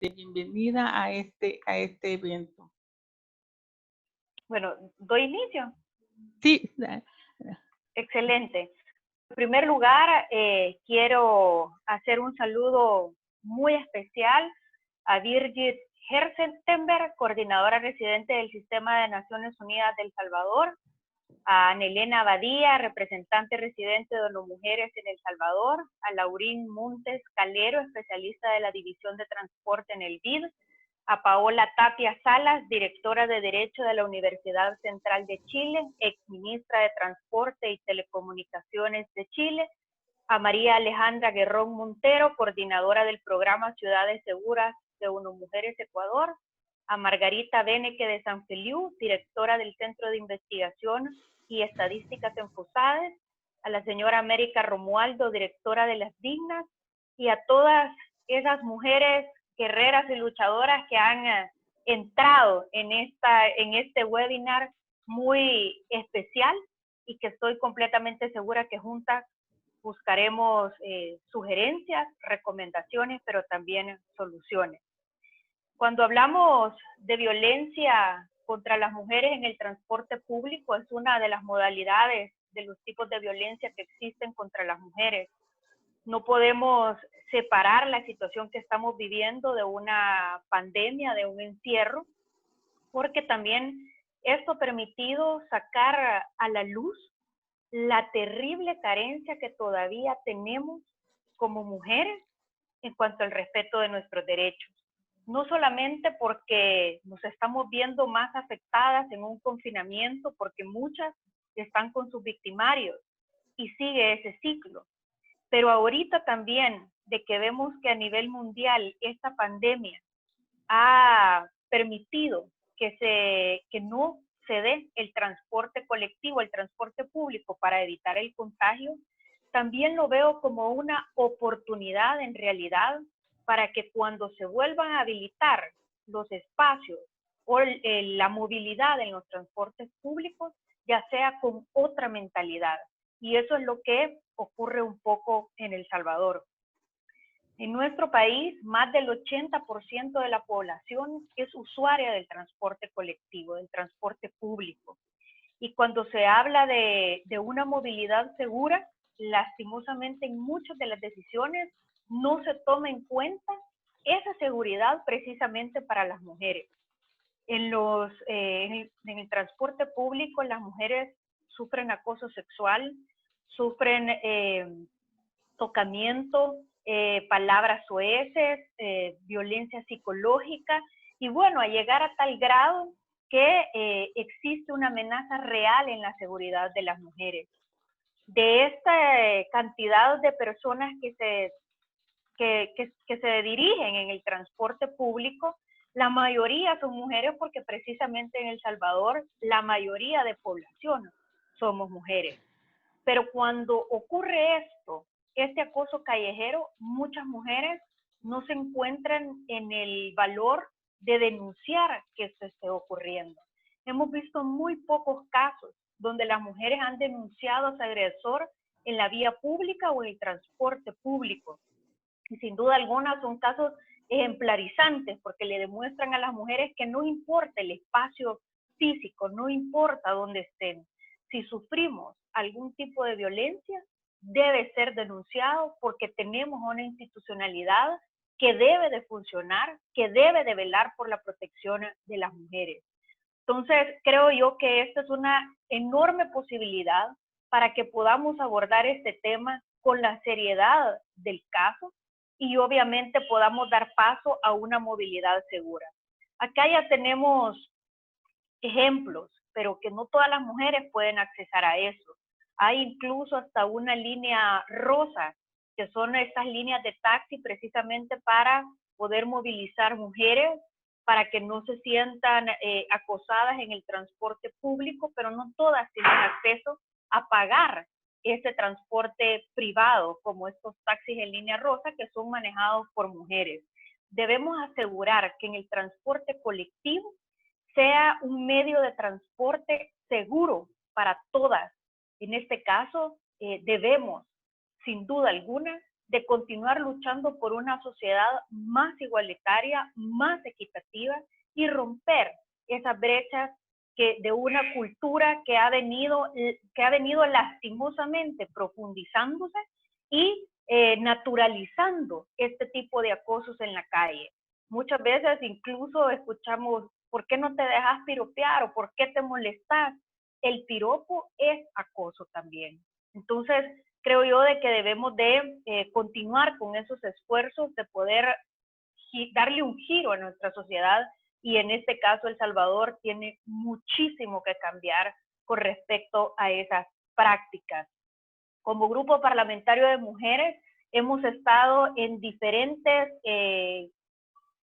de bienvenida a este evento. Bueno, doy inicio. Sí, Excelente. En primer lugar, quiero hacer un saludo muy especial a Birgit Herzentenberg, coordinadora residente del Sistema de Naciones Unidas de El Salvador, a Nelena Badía, representante residente de ONU Mujeres en El Salvador, a Laurín Montes Calero, especialista de la División de Transporte en el BID, a Paola Tapia Salas, directora de Derecho de la Universidad Central de Chile, exministra de Transporte y Telecomunicaciones de Chile, a María Alejandra Guerrón Montero, coordinadora del programa Ciudades Seguras de ONU Mujeres Ecuador, a Margarita Beneque de San Feliu, directora del Centro de Investigación y Estadísticas en FUSADES, a la señora América Romualdo, directora de Las Dignas, y a todas esas mujeres guerreras y luchadoras que han entrado en este webinar muy especial y que estoy completamente segura que juntas buscaremos sugerencias, recomendaciones, pero también soluciones. Cuando hablamos de violencia contra las mujeres en el transporte público, es una de las modalidades de los tipos de violencia que existen contra las mujeres. No podemos separar la situación que estamos viviendo de una pandemia, de un encierro, porque también esto ha permitido sacar a la luz la terrible carencia que todavía tenemos como mujeres en cuanto al respeto de nuestros derechos. No solamente porque nos estamos viendo más afectadas en un confinamiento, porque muchas están con sus victimarios y sigue ese ciclo, pero ahorita también de que vemos que a nivel mundial esta pandemia ha permitido que no se dé el transporte colectivo, el transporte público para evitar el contagio, también lo veo como una oportunidad en realidad para que cuando se vuelvan a habilitar los espacios o la movilidad en los transportes públicos, ya sea con otra mentalidad. Y eso es lo que ocurre un poco en El Salvador. En nuestro país, más del 80% de la población es usuaria del transporte colectivo, del transporte público. Y cuando se habla de una movilidad segura, lastimosamente en muchas de las decisiones no se toma en cuenta esa seguridad precisamente para las mujeres. En el transporte público, las mujeres sufren acoso sexual, sufren tocamiento, palabras soeces, violencia psicológica, y bueno, a llegar a tal grado que existe una amenaza real en la seguridad de las mujeres. De esta cantidad de personas que se dirigen en el transporte público, la mayoría son mujeres porque precisamente en El Salvador la mayoría de población somos mujeres. Pero cuando ocurre esto, este acoso callejero, muchas mujeres no se encuentran en el valor de denunciar que esto esté ocurriendo. Hemos visto muy pocos casos donde las mujeres han denunciado a su agresor en la vía pública o en el transporte público. Y sin duda alguna son casos ejemplarizantes porque le demuestran a las mujeres que no importa el espacio físico, no importa dónde estén. Si sufrimos algún tipo de violencia, debe ser denunciado porque tenemos una institucionalidad que debe de funcionar, que debe de velar por la protección de las mujeres. Entonces, creo yo que esta es una enorme posibilidad para que podamos abordar este tema con la seriedad del caso y obviamente podamos dar paso a una movilidad segura. Acá ya tenemos ejemplos, pero que no todas las mujeres pueden accesar a eso. Hay incluso hasta una línea rosa, que son estas líneas de taxi precisamente para poder movilizar mujeres, para que no se sientan acosadas en el transporte público, pero no todas tienen acceso a pagar ese transporte privado, como estos taxis en línea rosa que son manejados por mujeres. Debemos asegurar que en el transporte colectivo sea un medio de transporte seguro para todas. En este caso, debemos, sin duda alguna, de continuar luchando por una sociedad más igualitaria, más equitativa y romper esas brechas de una cultura que ha venido lastimosamente profundizándose y naturalizando este tipo de acosos en la calle. Muchas veces incluso escuchamos, ¿por qué no te dejas piropear? ¿O por qué te molestas? El piropo es acoso también. Entonces, creo yo de que debemos de continuar con esos esfuerzos de poder darle un giro a nuestra sociedad, y en este caso El Salvador tiene muchísimo que cambiar con respecto a esas prácticas. Como grupo parlamentario de mujeres hemos estado en diferentes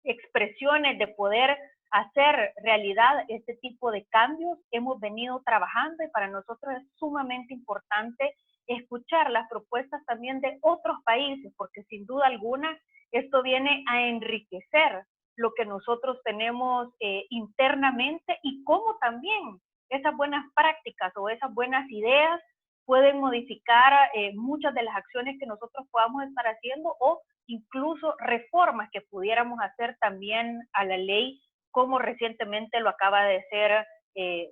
expresiones de poder hacer realidad este tipo de cambios. Hemos venido trabajando y para nosotros es sumamente importante escuchar las propuestas también de otros países, porque sin duda alguna esto viene a enriquecer lo que nosotros tenemos internamente, y cómo también esas buenas prácticas o esas buenas ideas pueden modificar muchas de las acciones que nosotros podamos estar haciendo, o incluso reformas que pudiéramos hacer también a la ley, como recientemente lo acaba de hacer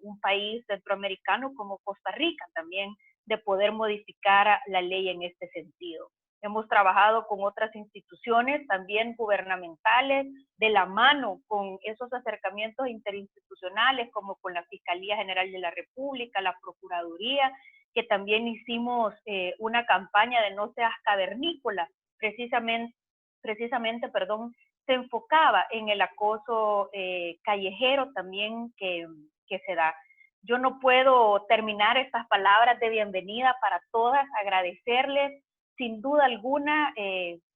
un país centroamericano como Costa Rica también, de poder modificar la ley en este sentido. Hemos trabajado con otras instituciones también gubernamentales, de la mano con esos acercamientos interinstitucionales, como con la Fiscalía General de la República, la Procuraduría, que también hicimos una campaña de No Seas Cavernícola, precisamente, se enfocaba en el acoso callejero también que se da. Yo no puedo terminar estas palabras de bienvenida para todas, agradecerles. Sin duda alguna,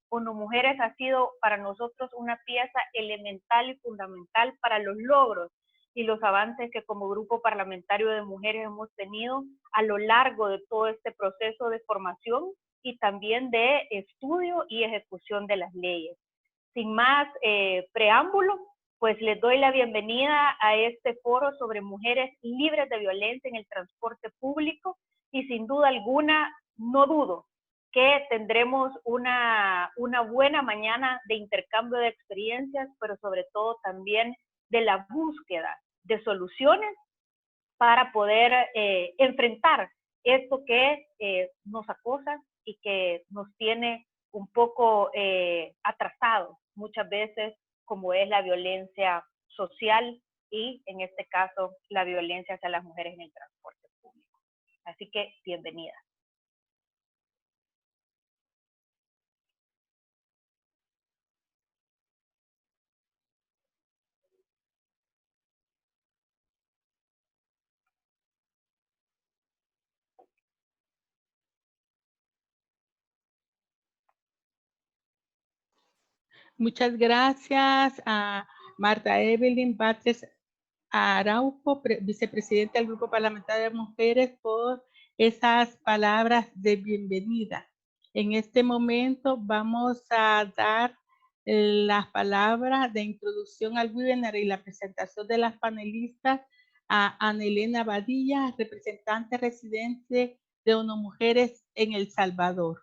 ONU Mujeres ha sido para nosotros una pieza elemental y fundamental para los logros y los avances que como grupo parlamentario de mujeres hemos tenido a lo largo de todo este proceso de formación y también de estudio y ejecución de las leyes. Sin más preámbulo, pues les doy la bienvenida a este foro sobre mujeres libres de violencia en el transporte público, y sin duda alguna, no dudo que tendremos una buena mañana de intercambio de experiencias, pero sobre todo también de la búsqueda de soluciones para poder enfrentar esto que nos acosa y que nos tiene un poco atrasados muchas veces, como es la violencia social y, en este caso, la violencia hacia las mujeres en el transporte público. Así que, bienvenida. Muchas gracias a Marta Evelyn Batres Araujo, vicepresidenta del Grupo Parlamentario de Mujeres, por esas palabras de bienvenida. En este momento vamos a dar las palabras de introducción al webinar y la presentación de las panelistas a Ana Elena Badilla, representante residente de ONU Mujeres en El Salvador.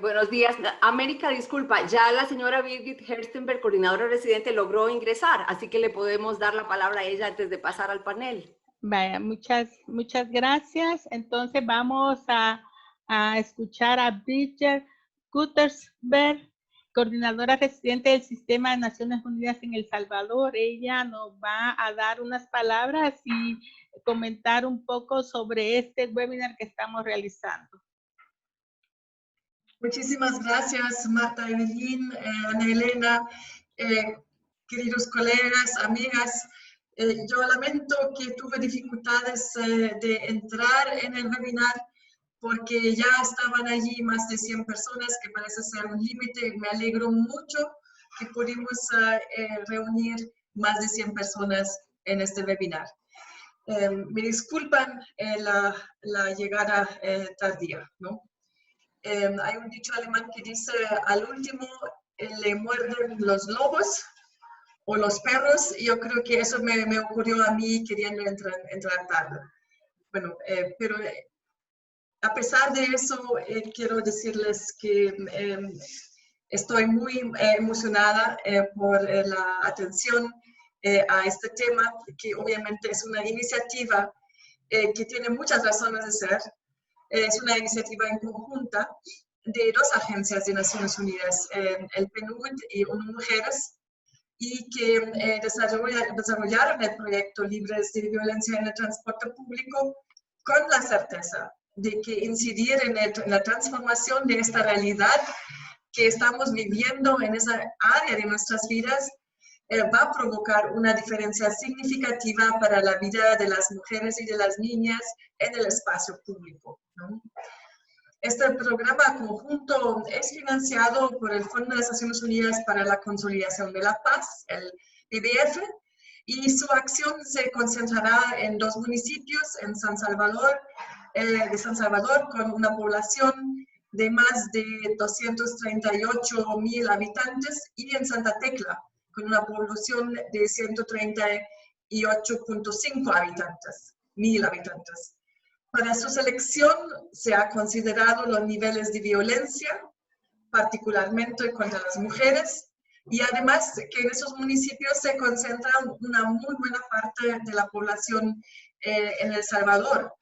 Buenos días. América, disculpa, ya la señora Birgit Herstenberg, coordinadora residente, logró ingresar, así que le podemos dar la palabra a ella antes de pasar al panel. Vaya, muchas gracias. Entonces vamos a escuchar a Bridget Guttersberg, coordinadora residente del Sistema de Naciones Unidas en El Salvador. Ella nos va a dar unas palabras y comentar un poco sobre este webinar que estamos realizando. Muchísimas gracias, Marta Evelyn, Ana Elena, queridos colegas, amigas. Yo lamento que tuve dificultades de entrar en el webinar porque ya estaban allí más de 100 personas, que parece ser un límite. Me alegro mucho que pudimos reunir más de 100 personas en este webinar. Me disculpan la llegada tardía, ¿no? Hay un dicho alemán que dice, al último le muerden los lobos o los perros, y yo creo que eso me ocurrió a mí queriendo entrar tarde. Bueno, pero A pesar de eso, quiero decirles que estoy muy emocionada por la atención a este tema, que obviamente es una iniciativa que tiene muchas razones de ser. Es una iniciativa en conjunta de dos agencias de Naciones Unidas, el PNUD y ONU Mujeres, y que desarrollaron el proyecto Libres de Violencia en el Transporte Público con la certeza de que incidir en la transformación de esta realidad que estamos viviendo en esa área de nuestras vidas va a provocar una diferencia significativa para la vida de las mujeres y de las niñas en el espacio público, ¿no? Este programa conjunto es financiado por el Fondo de las Naciones Unidas para la Consolidación de la Paz, el PDF, y su acción se concentrará en 2 municipios, en San Salvador, con una población de más de 238,000 habitantes, y en Santa Tecla, con una población de 138,5 mil habitantes. Para su selección se ha considerado los niveles de violencia, particularmente contra las mujeres, y además que en esos municipios se concentra una muy buena parte de la población en El Salvador,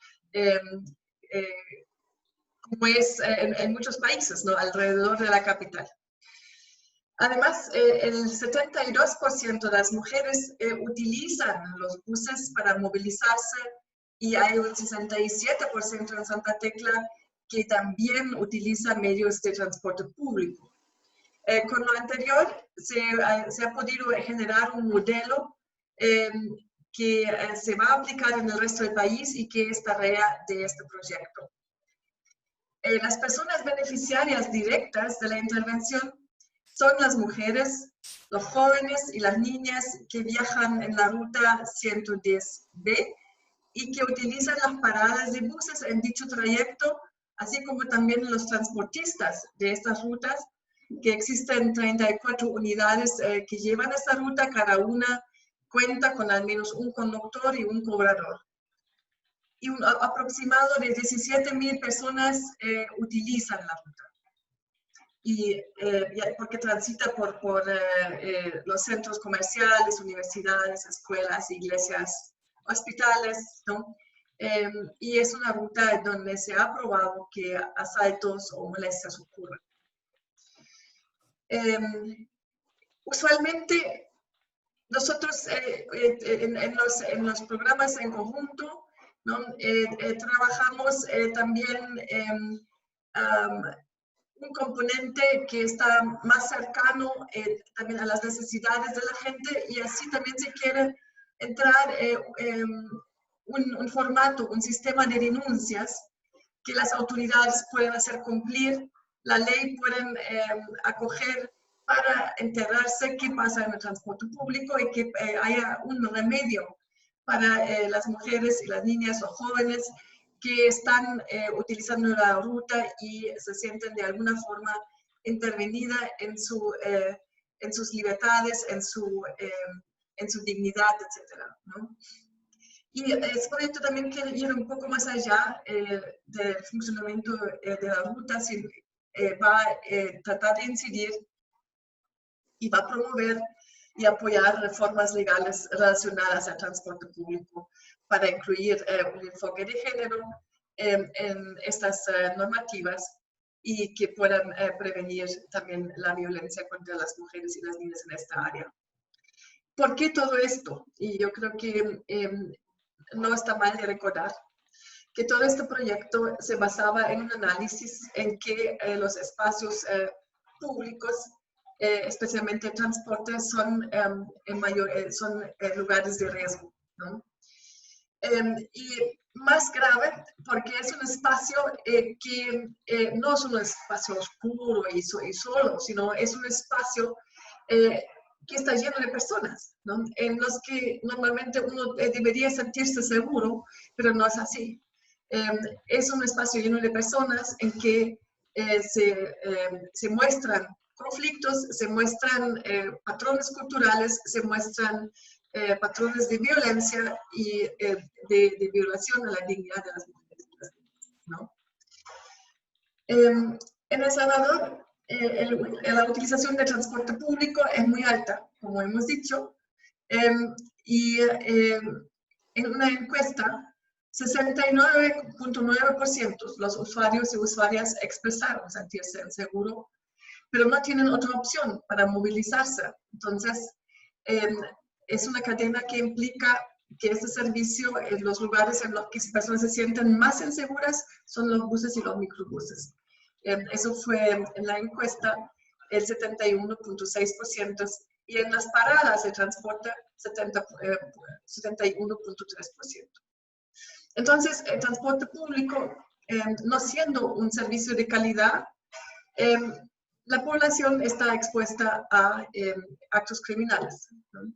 como es en muchos países, ¿no?, alrededor de la capital. Además, el 72% de las mujeres utilizan los buses para movilizarse, y hay un 67% en Santa Tecla que también utiliza medios de transporte público. Con lo anterior, se ha podido generar un modelo que se va a aplicar en el resto del país y que es tarea de este proyecto. Las personas beneficiarias directas de la intervención son las mujeres, los jóvenes y las niñas que viajan en la ruta 110B y que utilizan las paradas de buses en dicho trayecto, así como también los transportistas de estas rutas, que existen 34 unidades que llevan esta ruta, cada una cuenta con al menos un conductor y un cobrador. Y un aproximado de 17,000 personas utilizan la ruta. Y porque transita por los centros comerciales, universidades, escuelas, iglesias, hospitales, ¿no? Y es una ruta donde se ha probado que asaltos o molestias ocurren. Usualmente nosotros en los programas en conjunto, ¿no?, trabajamos también un componente que está más cercano también a las necesidades de la gente, y así también se quiere entrar un formato, un sistema de denuncias que las autoridades pueden hacer cumplir, la ley pueden acoger para enterarse qué pasa en el transporte público y que haya un remedio para las mujeres y las niñas o jóvenes que están utilizando la ruta y se sienten de alguna forma intervenida en sus libertades, en su dignidad, etc., ¿no? Y este proyecto también quiere ir un poco más allá del funcionamiento de la ruta, va a tratar de incidir y va a promover y apoyar reformas legales relacionadas al transporte público para incluir un enfoque de género en estas normativas y que puedan prevenir también la violencia contra las mujeres y las niñas en esta área. ¿Por qué todo esto? Y yo creo que no está mal de recordar que todo este proyecto se basaba en un análisis en que los espacios públicos, especialmente el transporte, son lugares de riesgo, ¿no? Y más grave porque es un espacio que no es un espacio oscuro y solo, sino es un espacio que está lleno de personas, ¿no?, en los que normalmente uno debería sentirse seguro, pero no es así. Es un espacio lleno de personas en que se muestran conflictos, se muestran patrones culturales, se muestran patrones de violencia y de violación a la dignidad de las mujeres, ¿no? En El Salvador, la utilización del transporte público es muy alta, como hemos dicho, y en una encuesta, 69.9% los usuarios y usuarias expresaron sentirse inseguros, pero no tienen otra opción para movilizarse. Entonces, es una cadena que implica que este servicio, en los lugares en los que las personas se sienten más inseguras, son los buses y los microbuses. Eso fue en la encuesta el 71.6%, y en las paradas de transporte 71.3%. Entonces, el transporte público, no siendo un servicio de calidad, la población está expuesta a actos criminales, ¿no?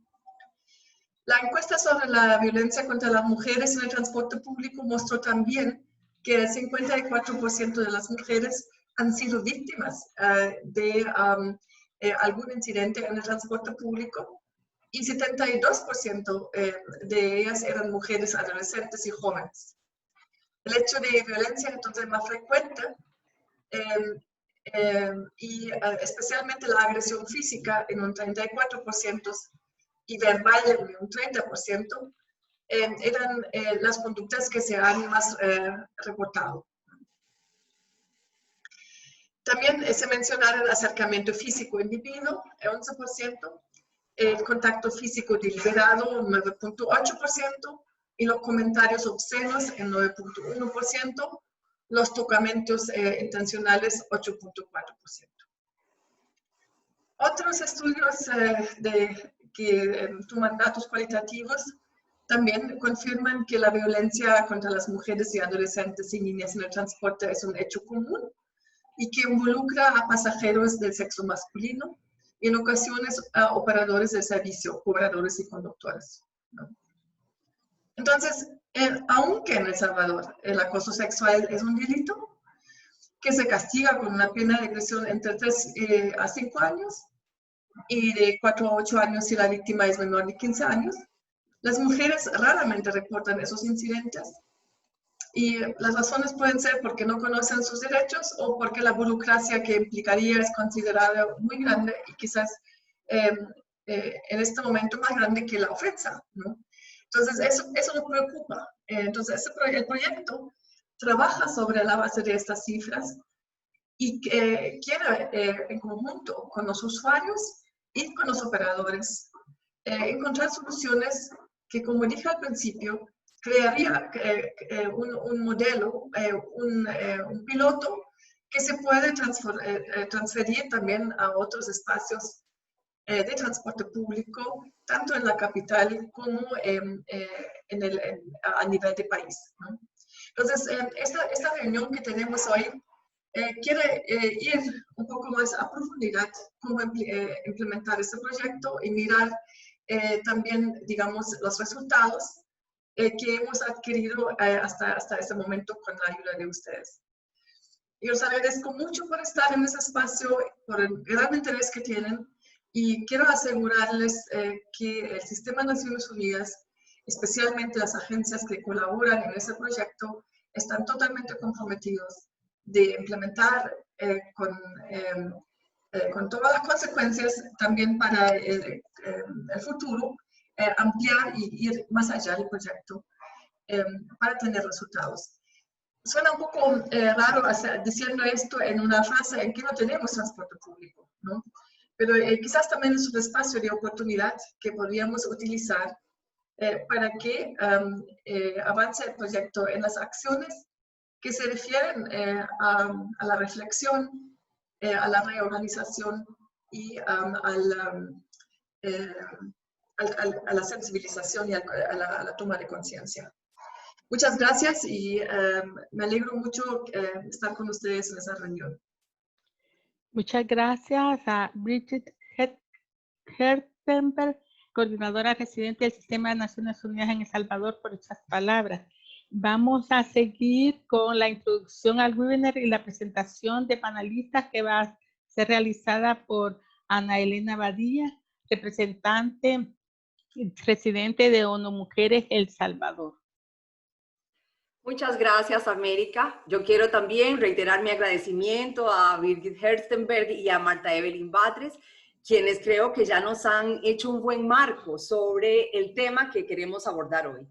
La encuesta sobre la violencia contra las mujeres en el transporte público mostró también que el 54% de las mujeres han sido víctimas de algún incidente en el transporte público, y 72% de ellas eran mujeres adolescentes y jóvenes. El hecho de violencia entonces es más frecuente, y especialmente la agresión física en un 34% y verbal en un 30%, eran las conductas que se han más reportado. También se mencionaron el acercamiento físico individuo, 11%, el contacto físico deliberado, 9.8%, y los comentarios obscenos, en 9.1%, los tocamientos intencionales, 8.4%. Otros estudios que toman datos cualitativos también confirman que la violencia contra las mujeres y adolescentes y niñas en el transporte es un hecho común y que involucra a pasajeros del sexo masculino y en ocasiones a operadores del servicio, cobradores y conductores, ¿no? Entonces, aunque en El Salvador el acoso sexual es un delito que se castiga con una pena de prisión entre 3 a 5 años y de 4 a 8 años si la víctima es menor de 15 años, las mujeres raramente reportan esos incidentes, y las razones pueden ser porque no conocen sus derechos o porque la burocracia que implicaría es considerada muy grande y quizás en este momento más grande que la ofensa, ¿no? Entonces, eso nos preocupa. Entonces, el proyecto trabaja sobre la base de estas cifras y quiere, en conjunto con los usuarios y con los operadores, encontrar soluciones que, como dije al principio, crearía un modelo, un piloto que se puede transferir también a otros espacios de transporte público, tanto en la capital como a nivel de país, ¿no? Entonces, esta reunión que tenemos hoy quiere ir un poco más a profundidad cómo implementar este proyecto y mirar también, digamos, los resultados que hemos adquirido hasta este momento con la ayuda de ustedes. Yo les agradezco mucho por estar en ese espacio, por el gran interés que tienen, y quiero asegurarles que el Sistema de Naciones Unidas, especialmente las agencias que colaboran en ese proyecto, están totalmente comprometidos de implementar con todas las consecuencias también para el futuro, ampliar y ir más allá del proyecto para tener resultados. Suena un poco raro diciendo esto en una fase en que no tenemos transporte público, ¿no? Pero quizás también es un espacio de oportunidad que podríamos utilizar para que avance el proyecto en las acciones que se refieren a la reflexión, a la reorganización y a la sensibilización y a la toma de conciencia. Muchas gracias y me alegro mucho estar con ustedes en esa reunión. Muchas gracias a Bridget Hertenberg, coordinadora residente del Sistema de Naciones Unidas en El Salvador, por estas palabras. Vamos a seguir con la introducción al webinar y la presentación de panelistas que va a ser realizada por Ana Elena Badilla, representante y residente de ONU Mujeres El Salvador. Muchas gracias, América. Yo quiero también reiterar mi agradecimiento a Birgit Herstenberg y a Marta Evelyn Batres, quienes creo que ya nos han hecho un buen marco sobre el tema que queremos abordar hoy.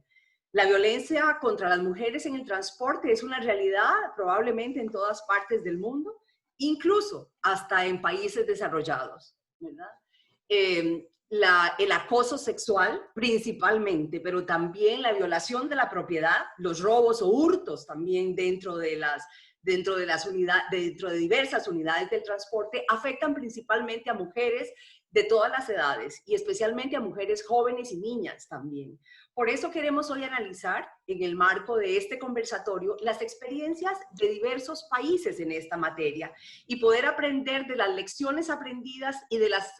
La violencia contra las mujeres en el transporte es una realidad probablemente en todas partes del mundo, incluso hasta en países desarrollados, ¿verdad? El acoso sexual principalmente, pero también la violación de la propiedad, los robos o hurtos también dentro de diversas unidades del transporte afectan principalmente a mujeres de todas las edades y especialmente a mujeres jóvenes y niñas también. Por eso queremos hoy analizar, en el marco de este conversatorio, las experiencias de diversos países en esta materia y poder aprender de las lecciones aprendidas y de las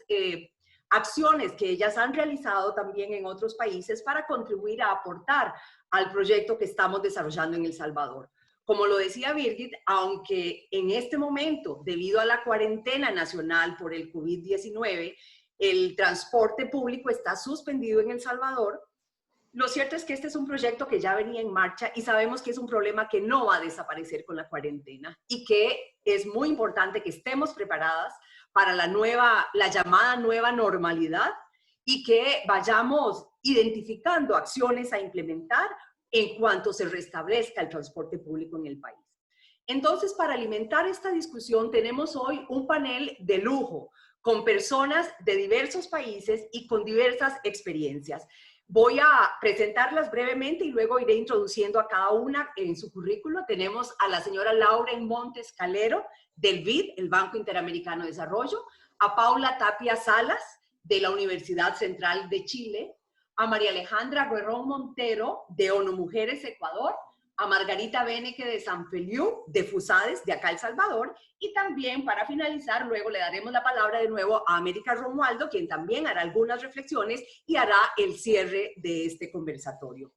acciones que ellas han realizado también en otros países para contribuir a aportar al proyecto que estamos desarrollando en El Salvador. Como lo decía Birgit, aunque en este momento, debido a la cuarentena nacional por el COVID-19, el transporte público está suspendido en El Salvador, lo cierto es que este es un proyecto que ya venía en marcha y sabemos que es un problema que no va a desaparecer con la cuarentena y que es muy importante que estemos preparadas para la llamada nueva normalidad y que vayamos identificando acciones a implementar en cuanto se restablezca el transporte público en el país. Entonces, para alimentar esta discusión, tenemos hoy un panel de lujo con personas de diversos países y con diversas experiencias. Voy a presentarlas brevemente y luego iré introduciendo a cada una en su currículo. Tenemos a la señora Lauren Montes Calero, del BID, el Banco Interamericano de Desarrollo, a Paula Tapia Salas, de la Universidad Central de Chile, a María Alejandra Guerrón Montero, de ONU Mujeres Ecuador, a Margarita Beneke de San Feliu, de FUSADES, de acá El Salvador, y también para finalizar, luego le daremos la palabra de nuevo a América Romualdo, quien también hará algunas reflexiones y hará el cierre de este conversatorio.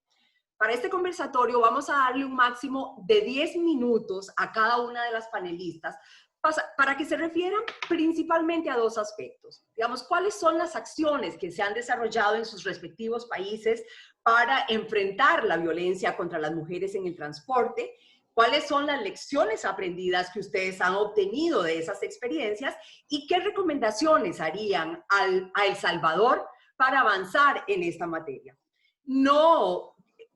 Para este conversatorio vamos a darle un máximo de 10 minutos a cada una de las panelistas para que se refieran principalmente a dos aspectos. Digamos, ¿cuáles son las acciones que se han desarrollado en sus respectivos países para enfrentar la violencia contra las mujeres en el transporte? ¿Cuáles son las lecciones aprendidas que ustedes han obtenido de esas experiencias? ¿Y qué recomendaciones harían a El Salvador para avanzar en esta materia?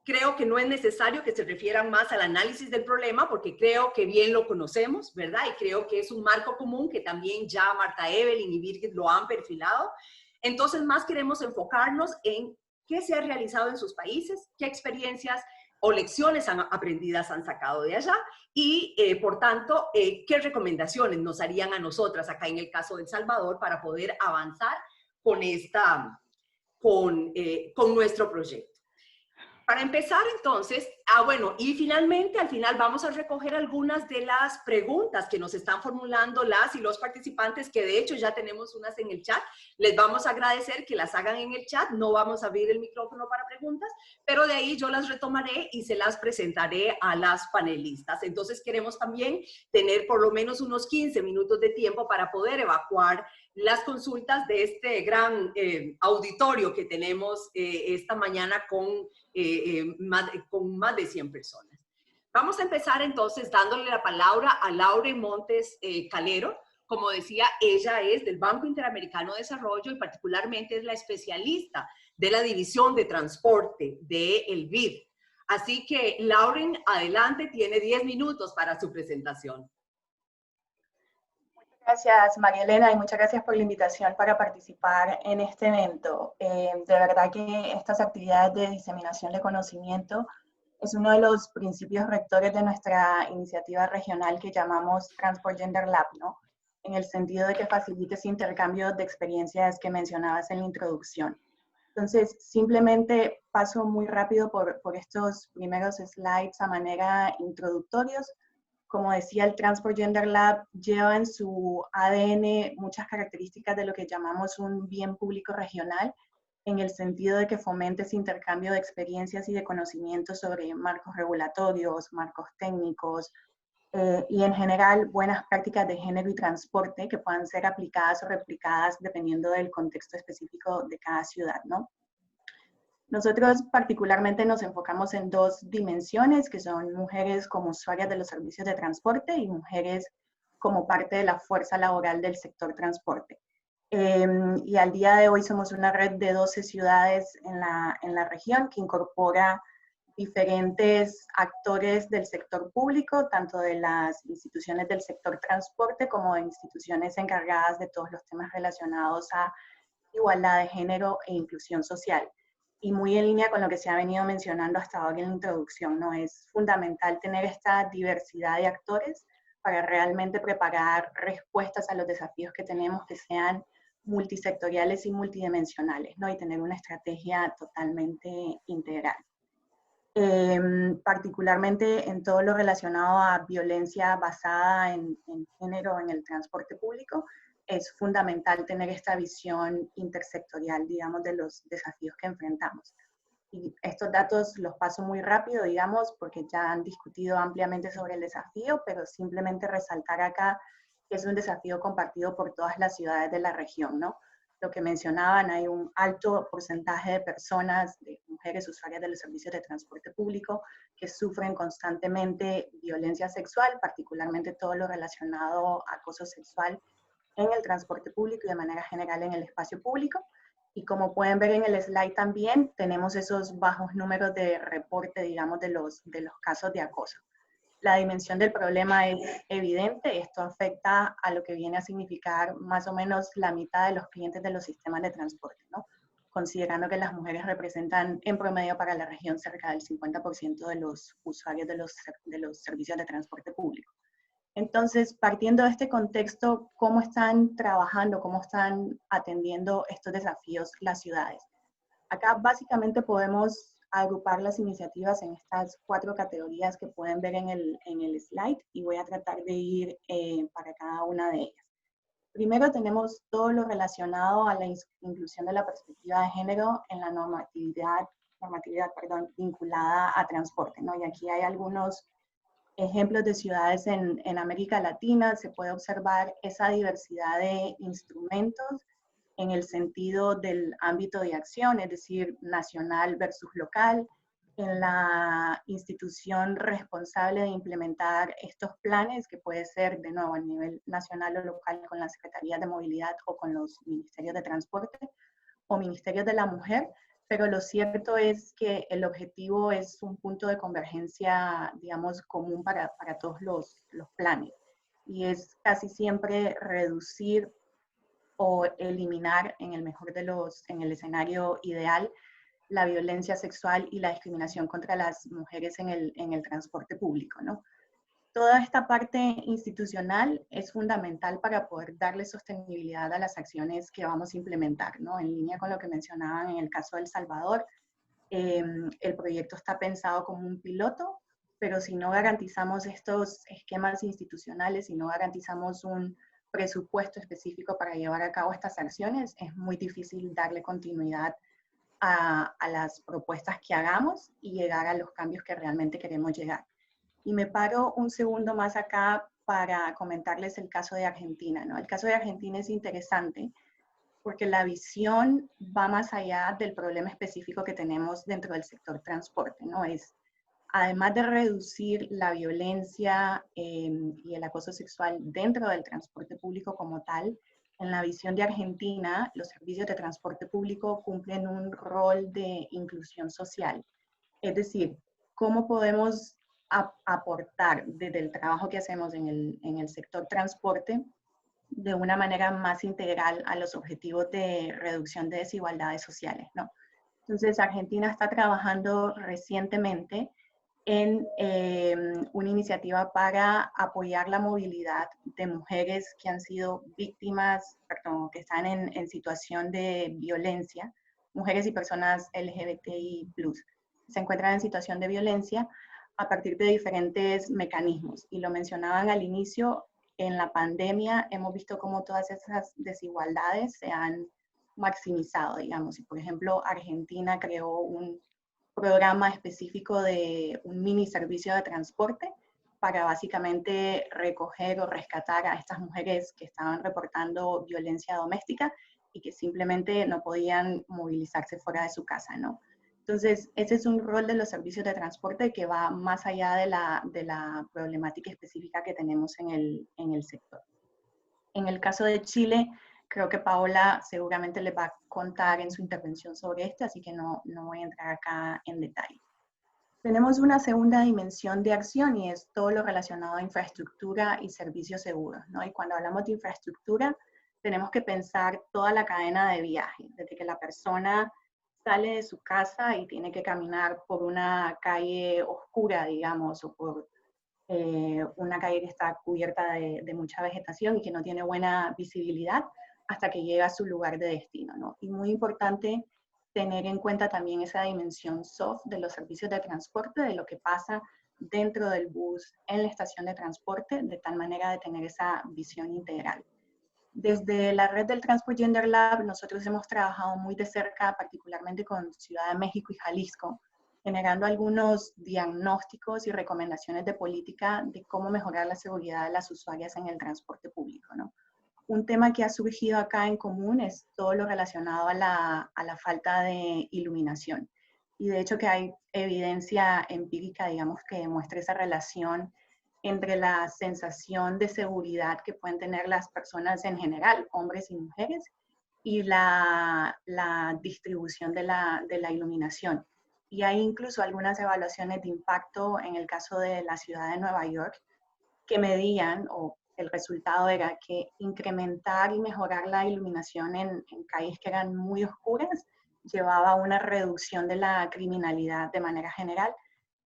Creo que no es necesario que se refieran más al análisis del problema porque creo que bien lo conocemos, ¿verdad? Y creo que es un marco común que también ya Marta Evelyn y Birgit lo han perfilado. Entonces, más queremos enfocarnos en qué se ha realizado en sus países, qué experiencias o lecciones aprendidas han sacado de allá y, por tanto, qué recomendaciones nos harían a nosotras acá en el caso de El Salvador para poder avanzar con nuestro proyecto. Para empezar, entonces, y finalmente, al final vamos a recoger algunas de las preguntas que nos están formulando las y los participantes, que de hecho ya tenemos unas en el chat. Les vamos a agradecer que las hagan en el chat, no vamos a abrir el micrófono para preguntas, pero de ahí yo las retomaré y se las presentaré a las panelistas. Entonces queremos también tener por lo menos unos 15 minutos de tiempo para poder evacuar las consultas de este gran auditorio que tenemos esta mañana con más de 100 personas. Vamos a empezar entonces dándole la palabra a Lauren Montes Calero. Como decía, ella es del Banco Interamericano de Desarrollo y particularmente es la especialista de la División de Transporte del BID. Así que, Lauren, adelante, tiene 10 minutos para su presentación. Gracias, María Elena, y muchas gracias por la invitación para participar en este evento. De verdad que estas actividades de diseminación de conocimiento es uno de los principios rectores de nuestra iniciativa regional que llamamos Transport Gender Lab, ¿no? En el sentido de que facilite ese intercambio de experiencias que mencionabas en la introducción. Entonces, simplemente paso muy rápido por estos primeros slides a manera introductorios. Como decía, el Transport Gender Lab lleva en su ADN muchas características de lo que llamamos un bien público regional, en el sentido de que fomente ese intercambio de experiencias y de conocimientos sobre marcos regulatorios, marcos técnicos, y en general buenas prácticas de género y transporte que puedan ser aplicadas o replicadas dependiendo del contexto específico de cada ciudad, ¿no? Nosotros particularmente nos enfocamos en dos dimensiones, que son mujeres como usuarias de los servicios de transporte y mujeres como parte de la fuerza laboral del sector transporte. Y al día de hoy somos una red de 12 ciudades en la región que incorpora diferentes actores del sector público, tanto de las instituciones del sector transporte como de instituciones encargadas de todos los temas relacionados a igualdad de género e inclusión social. Y muy en línea con lo que se ha venido mencionando hasta ahora en la introducción, ¿no? Es fundamental tener esta diversidad de actores para realmente preparar respuestas a los desafíos que tenemos que sean multisectoriales y multidimensionales, ¿no? Y tener una estrategia totalmente integral. Particularmente en todo lo relacionado a violencia basada en género en el transporte público, es fundamental tener esta visión intersectorial, digamos, de los desafíos que enfrentamos. Y estos datos los paso muy rápido, digamos, porque ya han discutido ampliamente sobre el desafío, pero simplemente resaltar acá que es un desafío compartido por todas las ciudades de la región, ¿no? Lo que mencionaban, hay un alto porcentaje de personas, de mujeres usuarias de los servicios de transporte público, que sufren constantemente violencia sexual, particularmente todo lo relacionado a acoso sexual en el transporte público y de manera general en el espacio público. Y como pueden ver en el slide también, tenemos esos bajos números de reporte, digamos, de los casos de acoso. La dimensión del problema es evidente, esto afecta a lo que viene a significar más o menos la mitad de los clientes de los sistemas de transporte, ¿no? Considerando que las mujeres representan en promedio para la región cerca del 50% de los usuarios de los servicios de transporte público. Entonces, partiendo de este contexto, ¿cómo están trabajando, cómo están atendiendo estos desafíos las ciudades? Acá básicamente podemos agrupar las iniciativas en estas 4 categorías que pueden ver en el slide y voy a tratar de ir para cada una de ellas. Primero tenemos todo lo relacionado a la inclusión de la perspectiva de género en la normatividad vinculada a transporte, ¿no? Y aquí hay algunos ejemplos de ciudades en América Latina. Se puede observar esa diversidad de instrumentos en el sentido del ámbito de acción, es decir, nacional versus local, en la institución responsable de implementar estos planes, que puede ser de nuevo a nivel nacional o local con la Secretaría de Movilidad o con los Ministerios de Transporte o Ministerios de la Mujer, pero lo cierto es que el objetivo es un punto de convergencia, digamos, común para todos los planes, y es casi siempre reducir o eliminar, en el mejor de en el escenario ideal, la violencia sexual y la discriminación contra las mujeres en el transporte público, ¿no? Toda esta parte institucional es fundamental para poder darle sostenibilidad a las acciones que vamos a implementar, ¿no? En línea con lo que mencionaban en el caso de El Salvador, el proyecto está pensado como un piloto, pero si no garantizamos estos esquemas institucionales, si no garantizamos un presupuesto específico para llevar a cabo estas acciones, es muy difícil darle continuidad a las propuestas que hagamos y llegar a los cambios que realmente queremos llegar. Y me paro un segundo más acá para comentarles el caso de Argentina, ¿no? El caso de Argentina es interesante porque la visión va más allá del problema específico que tenemos dentro del sector transporte, ¿no? Es, además de reducir la violencia y el acoso sexual dentro del transporte público como tal, en la visión de Argentina, los servicios de transporte público cumplen un rol de inclusión social. Es decir, cómo podemos aportar desde el trabajo que hacemos en el sector transporte de una manera más integral a los objetivos de reducción de desigualdades sociales, ¿no? Entonces, Argentina está trabajando recientemente en una iniciativa para apoyar la movilidad de mujeres que han sido víctimas, perdón, que están en situación de violencia, mujeres y personas LGBTI+. Se encuentran en situación de violencia a partir de diferentes mecanismos. Y lo mencionaban al inicio, en la pandemia hemos visto cómo todas esas desigualdades se han maximizado, digamos. Y por ejemplo, Argentina creó un programa específico de un mini servicio de transporte para básicamente recoger o rescatar a estas mujeres que estaban reportando violencia doméstica y que simplemente no podían movilizarse fuera de su casa, ¿no? Entonces, ese es un rol de los servicios de transporte que va más allá de la problemática específica que tenemos en el sector. En el caso de Chile, creo que Paola seguramente les va a contar en su intervención sobre esto, así que no voy a entrar acá en detalle. Tenemos una segunda dimensión de acción y es todo lo relacionado a infraestructura y servicios seguros, ¿no? Y cuando hablamos de infraestructura, tenemos que pensar toda la cadena de viaje, desde que la persona sale de su casa y tiene que caminar por una calle oscura, digamos, o por una calle que está cubierta de mucha vegetación y que no tiene buena visibilidad, hasta que llega a su lugar de destino, ¿no? Y muy importante tener en cuenta también esa dimensión soft de los servicios de transporte, de lo que pasa dentro del bus, en la estación de transporte, de tal manera de tener esa visión integral. Desde la red del Transport Gender Lab, nosotros hemos trabajado muy de cerca, particularmente con Ciudad de México y Jalisco, generando algunos diagnósticos y recomendaciones de política de cómo mejorar la seguridad de las usuarias en el transporte público, ¿no? Un tema que ha surgido acá en común es todo lo relacionado a la falta de iluminación. Y de hecho que hay evidencia empírica, digamos, que demuestra esa relación entre la sensación de seguridad que pueden tener las personas en general, hombres y mujeres, y la distribución de la iluminación. Y hay incluso algunas evaluaciones de impacto en el caso de la ciudad de Nueva York que medían, o el resultado era que incrementar y mejorar la iluminación en calles que eran muy oscuras llevaba a una reducción de la criminalidad de manera general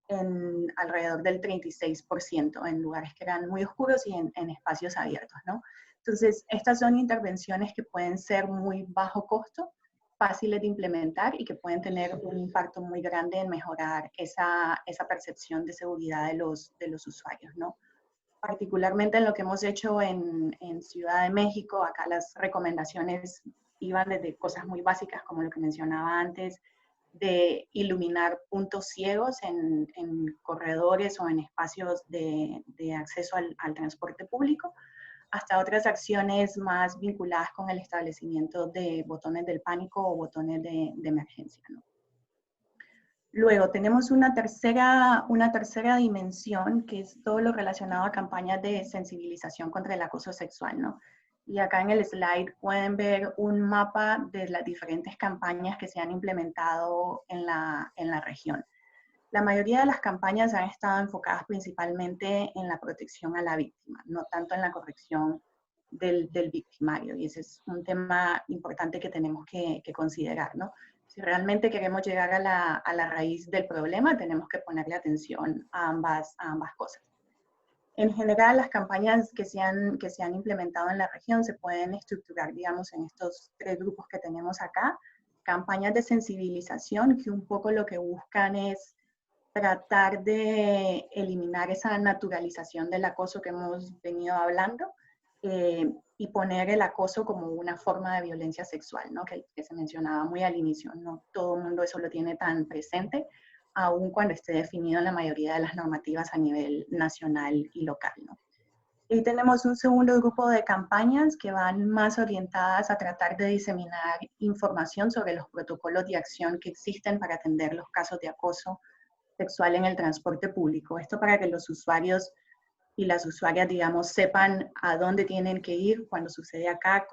en alrededor del 36% en lugares que eran muy oscuros y en espacios abiertos, ¿no? Entonces, estas son intervenciones que pueden ser muy bajo costo, fáciles de implementar y que pueden tener un impacto muy grande en mejorar esa percepción de seguridad de los usuarios, ¿no? Particularmente en lo que hemos hecho en Ciudad de México, acá las recomendaciones iban desde cosas muy básicas, como lo que mencionaba antes, de iluminar puntos ciegos en corredores o en espacios de acceso al transporte público, hasta otras acciones más vinculadas con el establecimiento de botones del pánico o botones de emergencia, ¿no? Luego tenemos una tercera dimensión, que es todo lo relacionado a campañas de sensibilización contra el acoso sexual, ¿no? Y acá en el slide pueden ver un mapa de las diferentes campañas que se han implementado en la región. La mayoría de las campañas han estado enfocadas principalmente en la protección a la víctima, no tanto en la corrección del victimario. Y ese es un tema importante que tenemos que considerar, ¿no? Si realmente queremos llegar a la raíz del problema, tenemos que ponerle atención a ambas cosas. En general, las campañas que se han implementado en la región se pueden estructurar, digamos, en estos 3 grupos que tenemos acá. Campañas de sensibilización, que un poco lo que buscan es tratar de eliminar esa naturalización del acoso que hemos venido hablando, y poner el acoso como una forma de violencia sexual, ¿no? Que se mencionaba muy al inicio. No todo el mundo eso lo tiene tan presente, aun cuando esté definido en la mayoría de las normativas a nivel nacional y local, ¿no? Y tenemos un segundo grupo de campañas que van más orientadas a tratar de diseminar información sobre los protocolos de acción que existen para atender los casos de acoso sexual en el transporte público. Esto para que los usuarios y las usuarias, digamos, sepan a dónde tienen que ir cuando sucede acá,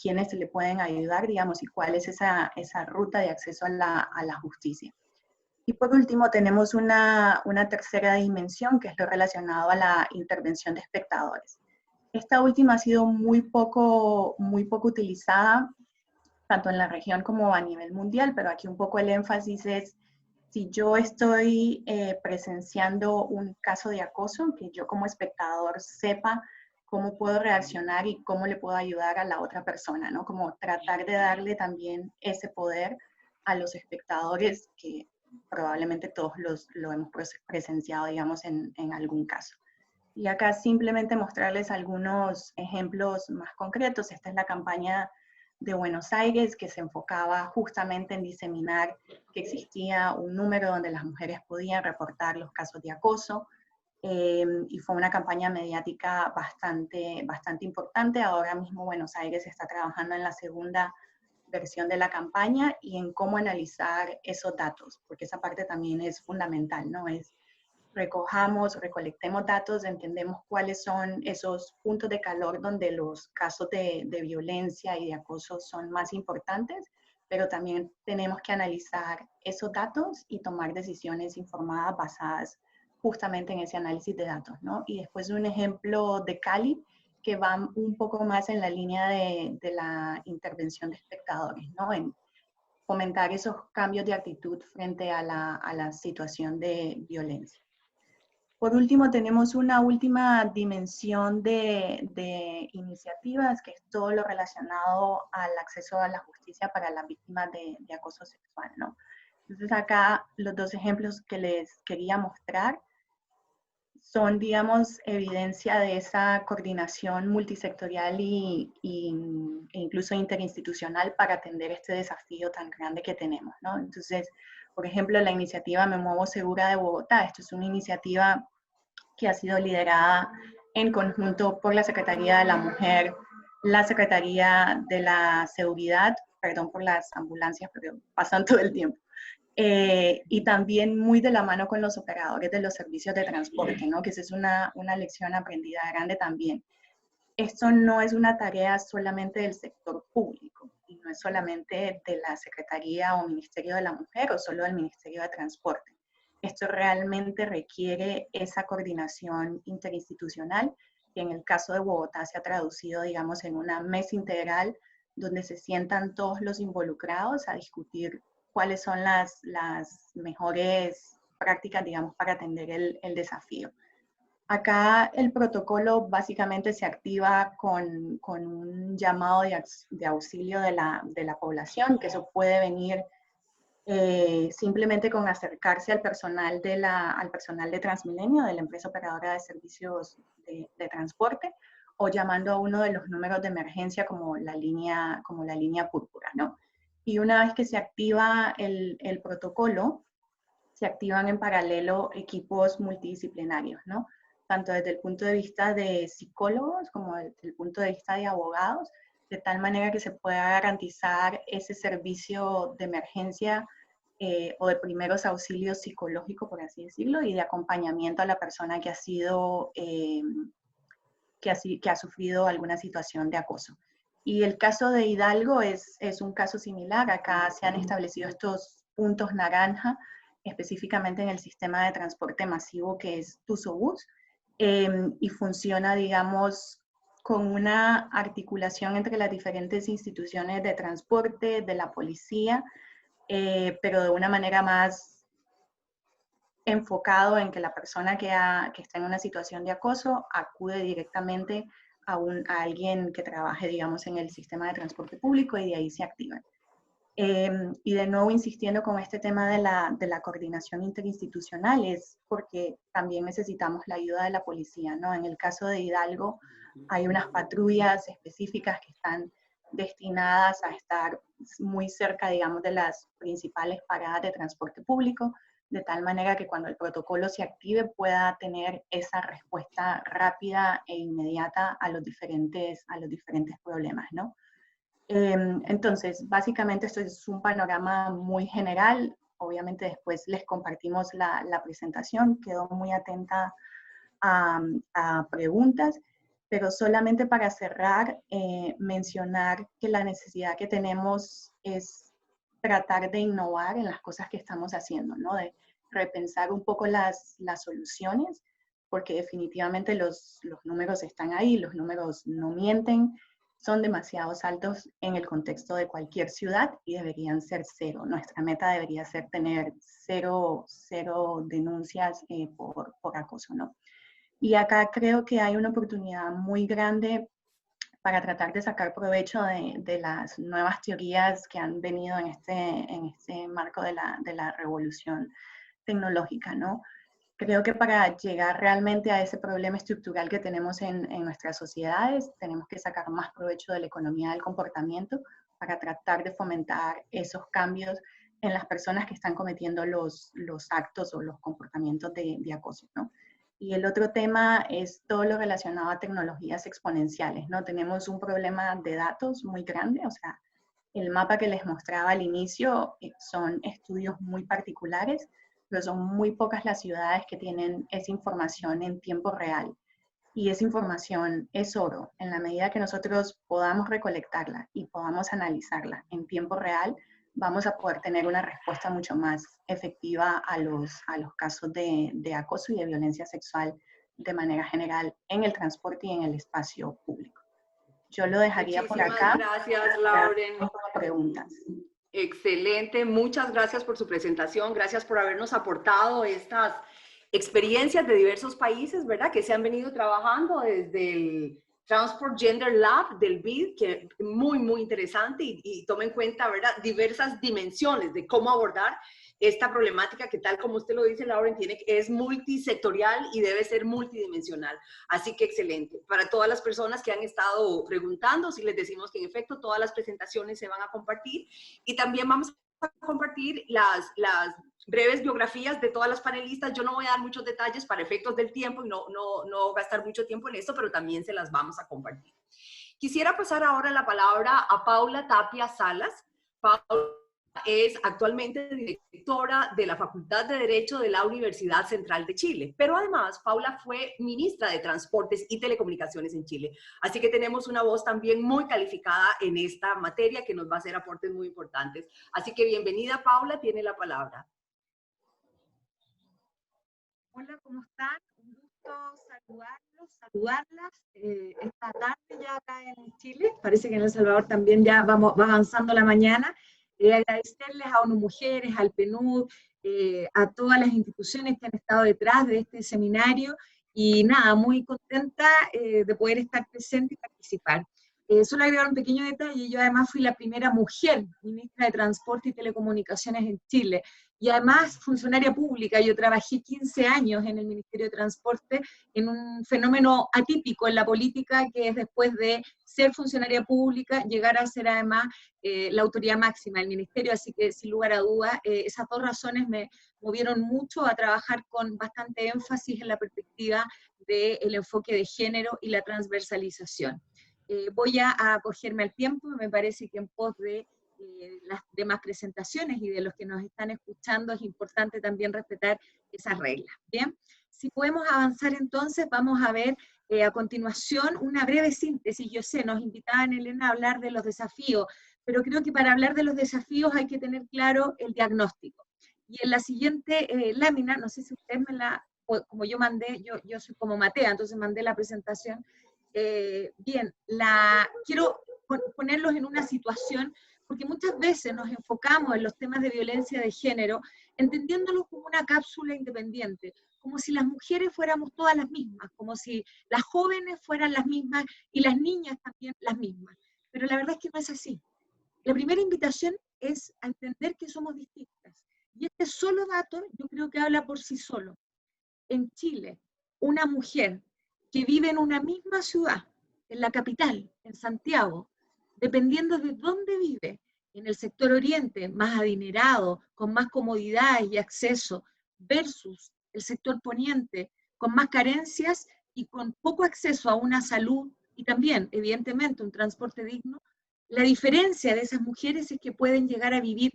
quiénes se le pueden ayudar, digamos, y cuál es esa ruta de acceso a la justicia. Y por último, tenemos una tercera dimensión, que es lo relacionado a la intervención de espectadores. Esta última ha sido muy poco utilizada, tanto en la región como a nivel mundial, pero aquí un poco el énfasis es, si yo estoy presenciando un caso de acoso, que yo como espectador sepa cómo puedo reaccionar y cómo le puedo ayudar a la otra persona, ¿no? Como tratar de darle también ese poder a los espectadores, que probablemente todos lo hemos presenciado, digamos, en algún caso. Y acá simplemente mostrarles algunos ejemplos más concretos. Esta es la campaña de Buenos Aires, que se enfocaba justamente en diseminar que existía un número donde las mujeres podían reportar los casos de acoso, y fue una campaña mediática bastante importante. Ahora mismo Buenos Aires está trabajando en la segunda versión de la campaña y en cómo analizar esos datos, porque esa parte también es fundamental, ¿no? Es recolectemos datos, entendemos cuáles son esos puntos de calor donde los casos de violencia y de acoso son más importantes, pero también tenemos que analizar esos datos y tomar decisiones informadas basadas justamente en ese análisis de datos, ¿no? Y después un ejemplo de Cali, que va un poco más en la línea de la intervención de espectadores, ¿no? En fomentar esos cambios de actitud frente a la situación de violencia. Por último, tenemos una última dimensión de iniciativas, que es todo lo relacionado al acceso a la justicia para las víctimas de acoso sexual, ¿no? Entonces acá los dos ejemplos que les quería mostrar son, digamos, evidencia de esa coordinación multisectorial e incluso interinstitucional para atender este desafío tan grande que tenemos, ¿no? Entonces, por ejemplo, la iniciativa Me Muevo Segura de Bogotá, esto es una iniciativa que ha sido liderada en conjunto por la Secretaría de la Mujer, la Secretaría de la Seguridad, perdón por las ambulancias, pero pasan todo el tiempo, y también muy de la mano con los operadores de los servicios de transporte, ¿no? Que esa es una lección aprendida grande también. Esto no es una tarea solamente del sector público, y no es solamente de la Secretaría o Ministerio de la Mujer o solo del Ministerio de Transporte. Esto realmente requiere esa coordinación interinstitucional, que en el caso de Bogotá se ha traducido, digamos, en una mesa integral donde se sientan todos los involucrados a discutir cuáles son las mejores prácticas, digamos, para atender el desafío. Acá el protocolo básicamente se activa con un llamado de auxilio de la población, que eso puede venir simplemente con acercarse al personal de Transmilenio, de la empresa operadora de servicios de transporte, o llamando a uno de los números de emergencia como la línea púrpura, ¿no? Y una vez que se activa el protocolo, se activan en paralelo equipos multidisciplinarios, ¿no? Tanto desde el punto de vista de psicólogos como desde el punto de vista de abogados, de tal manera que se pueda garantizar ese servicio de emergencia o de primeros auxilios psicológicos, por así decirlo, y de acompañamiento a la persona que ha sufrido alguna situación de acoso. Y el caso de Hidalgo es un caso similar. Acá se han establecido estos puntos naranja, específicamente en el sistema de transporte masivo que es Tusobús, y funciona, digamos, con una articulación entre las diferentes instituciones de transporte, de la policía, pero de una manera más enfocado en que la persona que está en una situación de acoso acude directamente a alguien que trabaje, digamos, en el sistema de transporte público, y de ahí se activan. Y de nuevo insistiendo con este tema de la coordinación interinstitucional, es porque también necesitamos la ayuda de la policía, ¿no? En el caso de Hidalgo hay unas patrullas específicas que están destinadas a estar muy cerca, digamos, de las principales paradas de transporte público, de tal manera que cuando el protocolo se active pueda tener esa respuesta rápida e inmediata a los diferentes problemas, ¿no? Entonces, básicamente esto es un panorama muy general. Obviamente después les compartimos la presentación. Quedo muy atenta a preguntas, pero solamente para cerrar, mencionar que la necesidad que tenemos es tratar de innovar en las cosas que estamos haciendo, ¿no? De repensar un poco las soluciones, porque definitivamente los números están ahí, los números no mienten, son demasiado altos en el contexto de cualquier ciudad y deberían ser cero. Nuestra meta debería ser tener cero denuncias por acoso, ¿no? Y acá creo que hay una oportunidad muy grande para tratar de sacar provecho de las nuevas teorías que han venido en este marco de la revolución tecnológica, ¿no? Creo que para llegar realmente a ese problema estructural que tenemos en nuestras sociedades, tenemos que sacar más provecho de la economía del comportamiento para tratar de fomentar esos cambios en las personas que están cometiendo los actos o los comportamientos de acoso, ¿no? Y el otro tema es todo lo relacionado a tecnologías exponenciales, ¿no? Tenemos un problema de datos muy grande, o sea, El mapa que les mostraba al inicio son estudios muy particulares, pero son muy pocas las ciudades que tienen esa información en tiempo real. Y esa información es oro. En la medida que nosotros podamos recolectarla y podamos analizarla en tiempo real, vamos a poder tener una respuesta mucho más efectiva a los casos de acoso y de violencia sexual de manera general en el transporte y en el espacio público. Yo lo dejaría por acá. Gracias, Lauren. Preguntas. Excelente, muchas gracias por su presentación, gracias por habernos aportado estas experiencias de diversos países, ¿verdad? Que se han venido trabajando desde el Transport Gender Lab del BID, que es muy, muy interesante y toma en cuenta, ¿verdad? Diversas dimensiones de cómo abordar esta problemática que, tal como usted lo dice, Lauren, es multisectorial y debe ser multidimensional. Así que excelente. Para todas las personas que han estado preguntando, si les decimos que en efecto todas las presentaciones se van a compartir y también vamos a compartir las breves biografías de todas las panelistas. Yo no voy a dar muchos detalles para efectos del tiempo y no gastar mucho tiempo en esto, pero también se las vamos a compartir. Quisiera pasar ahora la palabra a Paula Tapia Salas. Paula es actualmente directora de la Facultad de Derecho de la Universidad Central de Chile, pero además Paula fue ministra de Transportes y Telecomunicaciones en Chile, así que tenemos una voz también muy calificada en esta materia que nos va a hacer aportes muy importantes. Así que bienvenida, Paula, tiene la palabra. Hola, ¿cómo están? Un gusto saludarlas esta tarde ya acá en Chile. Parece que en El Salvador también ya va avanzando la mañana. Agradecerles a ONU Mujeres, al PNUD, a todas las instituciones que han estado detrás de este seminario y nada, muy contenta de poder estar presente y participar. Solo agregar un pequeño detalle, yo además fui la primera mujer ministra de Transporte y Telecomunicaciones en Chile, y además funcionaria pública. Yo trabajé 15 años en el Ministerio de Transporte en un fenómeno atípico en la política, que es después de ser funcionaria pública, llegar a ser además la autoridad máxima del ministerio, así que sin lugar a dudas, esas dos razones me movieron mucho a trabajar con bastante énfasis en la perspectiva del enfoque de género y la transversalización. Voy a acogerme al tiempo, me parece que en pos de las demás presentaciones y de los que nos están escuchando es importante también respetar esas reglas. Bien, si podemos avanzar entonces, vamos a ver a continuación una breve síntesis. Yo sé, nos invitaban, Elena, a hablar de los desafíos, pero creo que para hablar de los desafíos hay que tener claro el diagnóstico. Y en la siguiente lámina, no sé si usted me la, como yo mandé, yo soy como Matea, entonces mandé la presentación. Bien, quiero ponerlos en una situación, porque muchas veces nos enfocamos en los temas de violencia de género, entendiéndolos como una cápsula independiente, como si las mujeres fuéramos todas las mismas, como si las jóvenes fueran las mismas y las niñas también las mismas. Pero la verdad es que no es así. La primera invitación es a entender que somos distintas. Y este solo dato yo creo que habla por sí solo. En Chile, una mujer que vive en una misma ciudad, en la capital, en Santiago, dependiendo de dónde vive, en el sector oriente, más adinerado, con más comodidades y acceso, versus el sector poniente, con más carencias y con poco acceso a una salud y también, evidentemente, un transporte digno, la diferencia de esas mujeres es que pueden llegar a vivir,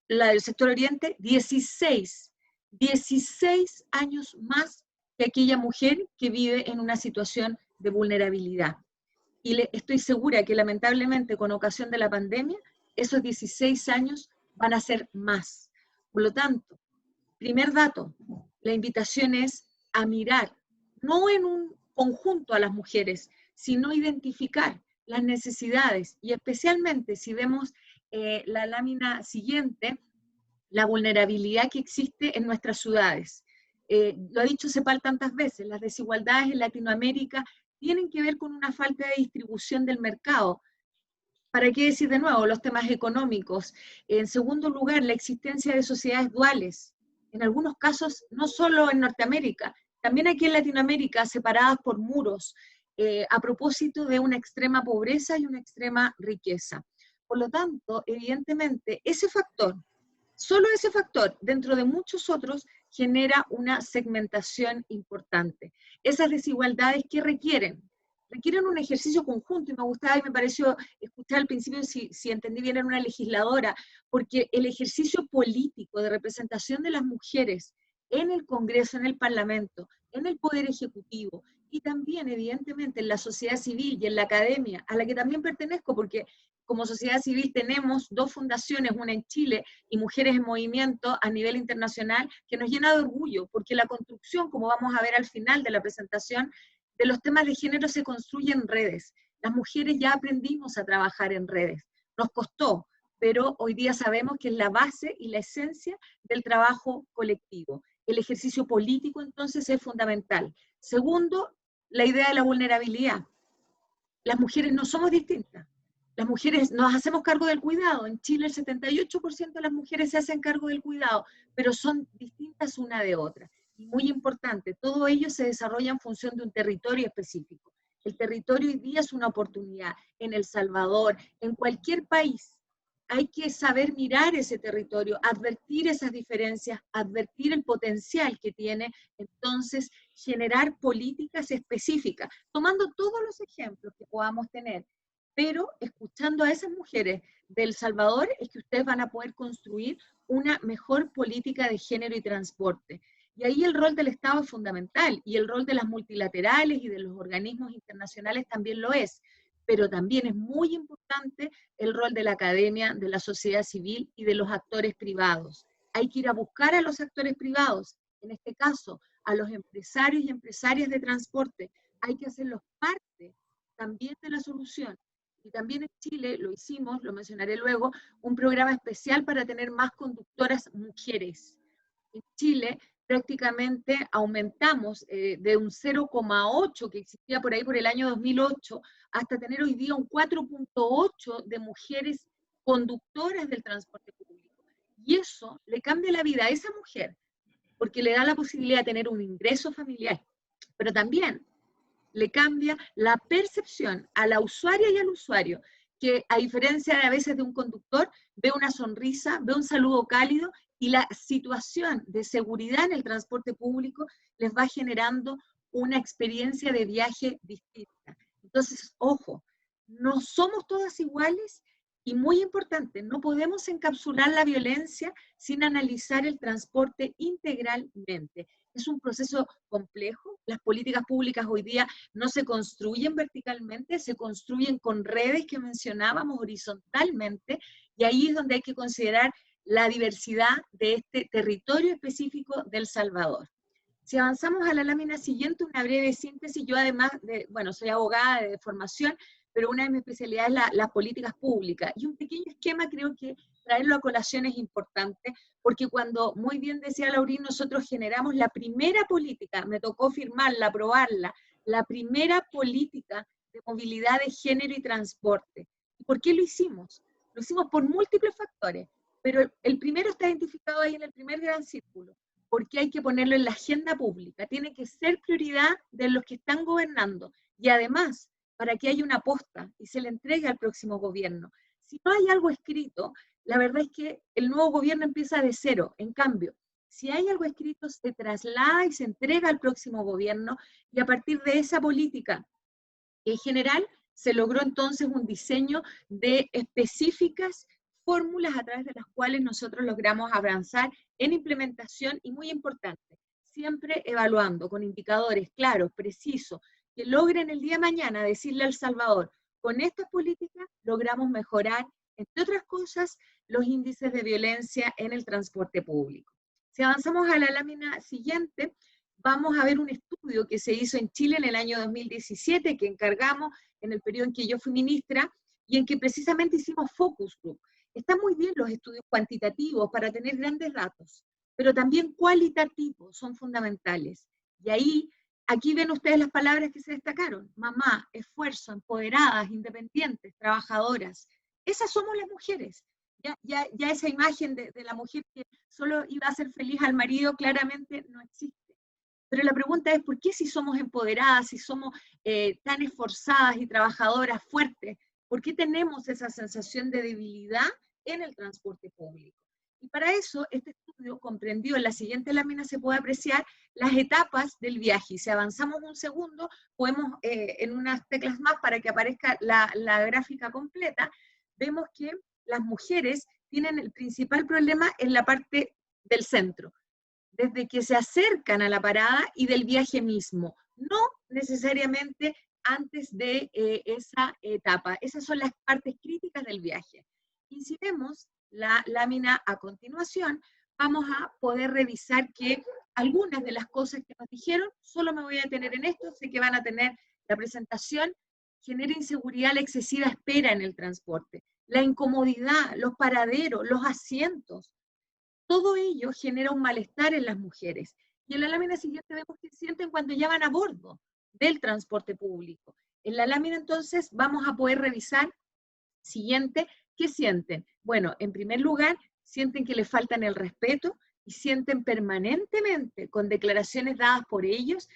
la del sector oriente, 16 años más que aquella mujer que vive en una situación de vulnerabilidad. Y estoy segura que lamentablemente con ocasión de la pandemia, esos 16 años van a ser más. Por lo tanto, primer dato, la invitación es a mirar, no en un conjunto a las mujeres, sino identificar las necesidades, y especialmente si vemos la lámina siguiente, la vulnerabilidad que existe en nuestras ciudades. Lo ha dicho CEPAL tantas veces, las desigualdades en Latinoamérica tienen que ver con una falta de distribución del mercado. ¿Para qué decir de nuevo los temas económicos? En segundo lugar, la existencia de sociedades duales, en algunos casos no solo en Norteamérica, también aquí en Latinoamérica, separadas por muros, a propósito de una extrema pobreza y una extrema riqueza. Por lo tanto, evidentemente, ese factor, solo ese factor, dentro de muchos otros, genera una segmentación importante. Esas desigualdades que requieren requieren un ejercicio conjunto, y me gustaba y me pareció escuchar al principio, si entendí bien, era una legisladora, porque el ejercicio político de representación de las mujeres en el Congreso, en el Parlamento, en el Poder Ejecutivo, y también, evidentemente, en la sociedad civil y en la academia, a la que también pertenezco, porque como sociedad civil tenemos 2 fundaciones, una en Chile y Mujeres en Movimiento a nivel internacional, que nos llena de orgullo, porque la construcción, como vamos a ver al final de la presentación, de los temas de género se construye en redes. Las mujeres ya aprendimos a trabajar en redes. Nos costó, pero hoy día sabemos que es la base y la esencia del trabajo colectivo. El ejercicio político, entonces, es fundamental. Segundo, la idea de la vulnerabilidad. Las mujeres no somos distintas. Las mujeres nos hacemos cargo del cuidado. En Chile el 78% de las mujeres se hacen cargo del cuidado, pero son distintas una de otra. Y muy importante, todo ello se desarrolla en función de un territorio específico. El territorio hoy día es una oportunidad. En El Salvador, en cualquier país, hay que saber mirar ese territorio, advertir esas diferencias, advertir el potencial que tiene, entonces generar políticas específicas, tomando todos los ejemplos que podamos tener, pero escuchando a esas mujeres de El Salvador es que ustedes van a poder construir una mejor política de género y transporte. Y ahí el rol del Estado es fundamental, y el rol de las multilaterales y de los organismos internacionales también lo es, pero también es muy importante el rol de la academia, de la sociedad civil y de los actores privados. Hay que ir a buscar a los actores privados, en este caso, a los empresarios y empresarias de transporte. Hay que hacerlos parte también de la solución. Y también en Chile lo hicimos, lo mencionaré luego, un programa especial para tener más conductoras mujeres. En Chile prácticamente aumentamos de un 0,8 que existía por ahí por el año 2008 hasta tener hoy día un 4,8 de mujeres conductoras del transporte público. Y eso le cambia la vida a esa mujer, porque le da la posibilidad de tener un ingreso familiar, pero también le cambia la percepción a la usuaria y al usuario, que a diferencia de a veces de un conductor, ve una sonrisa, ve un saludo cálido, y la situación de seguridad en el transporte público les va generando una experiencia de viaje distinta. Entonces, ojo, no somos todas iguales, y muy importante, no podemos encapsular la violencia sin analizar el transporte integralmente. Es un proceso complejo. Las políticas públicas hoy día no se construyen verticalmente, se construyen con redes que mencionábamos horizontalmente, y ahí es donde hay que considerar la diversidad de este territorio específico de El Salvador. Si avanzamos a la lámina siguiente, una breve síntesis. Yo además, soy abogada de formación, pero una de mis especialidades es las políticas públicas. Y un pequeño esquema creo que traerlo a colación es importante, porque cuando, muy bien decía Laurín, nosotros generamos la primera política, me tocó firmarla, aprobarla, la primera política de movilidad de género y transporte. ¿Y por qué lo hicimos? Lo hicimos por múltiples factores, pero el primero está identificado ahí en el primer gran círculo, porque hay que ponerlo en la agenda pública, tiene que ser prioridad de los que están gobernando, y además, para que haya una posta y se le entregue al próximo gobierno. Si no hay algo escrito, la verdad es que el nuevo gobierno empieza de cero. En cambio, si hay algo escrito, se traslada y se entrega al próximo gobierno, y a partir de esa política, en general, se logró entonces un diseño de específicas fórmulas a través de las cuales nosotros logramos avanzar en implementación, y muy importante, siempre evaluando con indicadores claros, precisos, que logren el día de mañana decirle a El Salvador, con estas políticas logramos mejorar, entre otras cosas, los índices de violencia en el transporte público. Si avanzamos a la lámina siguiente, vamos a ver un estudio que se hizo en Chile en el año 2017, que encargamos en el periodo en que yo fui ministra, y en que precisamente hicimos focus group. Están muy bien los estudios cuantitativos para tener grandes datos, pero también cualitativos son fundamentales. Y ahí, aquí ven ustedes las palabras que se destacaron: mamá, esfuerzo, empoderadas, independientes, trabajadoras. Esas somos las mujeres. Ya esa imagen de la mujer que solo iba a hacer feliz al marido claramente no existe. Pero la pregunta es, ¿por qué si somos empoderadas, si somos tan esforzadas y trabajadoras fuertes, por qué tenemos esa sensación de debilidad en el transporte público? Y para eso, este estudio comprendió, en la siguiente lámina se puede apreciar las etapas del viaje. Y si avanzamos un segundo, podemos, en unas teclas más para que aparezca la gráfica completa, vemos que las mujeres tienen el principal problema en la parte del centro, desde que se acercan a la parada y del viaje mismo, no necesariamente antes de esa etapa. Esas son las partes críticas del viaje. Y si vemos la lámina a continuación, vamos a poder revisar que algunas de las cosas que nos dijeron, solo me voy a detener en esto, sé que van a tener la presentación, genera inseguridad la excesiva espera en el transporte, la incomodidad, los paraderos, los asientos, todo ello genera un malestar en las mujeres. Y en la lámina siguiente vemos que sienten cuando ya van a bordo del transporte público. En la lámina entonces vamos a poder revisar, siguiente, ¿qué sienten? Bueno, en primer lugar, sienten que les faltan el respeto y sienten permanentemente, con declaraciones dadas por ellos,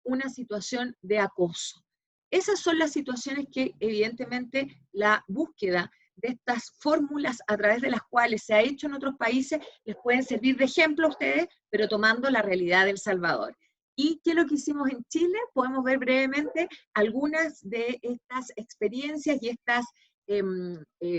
una situación de acoso. Esas son las situaciones que evidentemente la búsqueda de estas fórmulas a través de las cuales se ha hecho en otros países les pueden servir de ejemplo a ustedes, pero tomando la realidad de El Salvador. ¿Y qué es lo que hicimos en Chile? Podemos ver brevemente algunas de estas experiencias y estas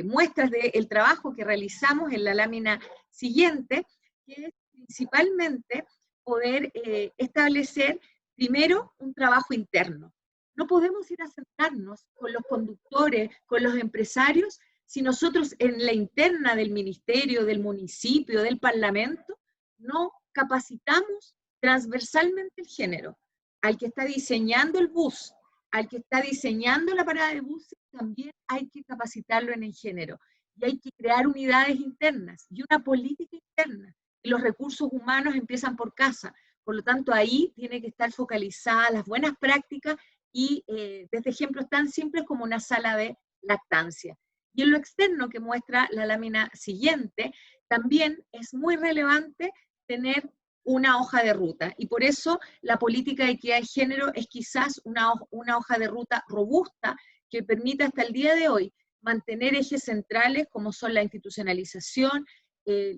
muestras del trabajo que realizamos en la lámina siguiente, que es principalmente poder establecer primero un trabajo interno. No podemos ir a sentarnos con los conductores, con los empresarios, si nosotros en la interna del ministerio, del municipio, del parlamento, no capacitamos transversalmente el género. Al que está diseñando el bus, al que está diseñando la parada de buses, también hay que capacitarlo en el género. Y hay que crear unidades internas y una política interna. Y los recursos humanos empiezan por casa. Por lo tanto, ahí tiene que estar focalizadas las buenas prácticas y desde ejemplos tan simples como una sala de lactancia. Y en lo externo que muestra la lámina siguiente, también es muy relevante tener una hoja de ruta, y por eso la política de equidad de género es quizás una hoja de ruta robusta que permita hasta el día de hoy mantener ejes centrales como son la institucionalización,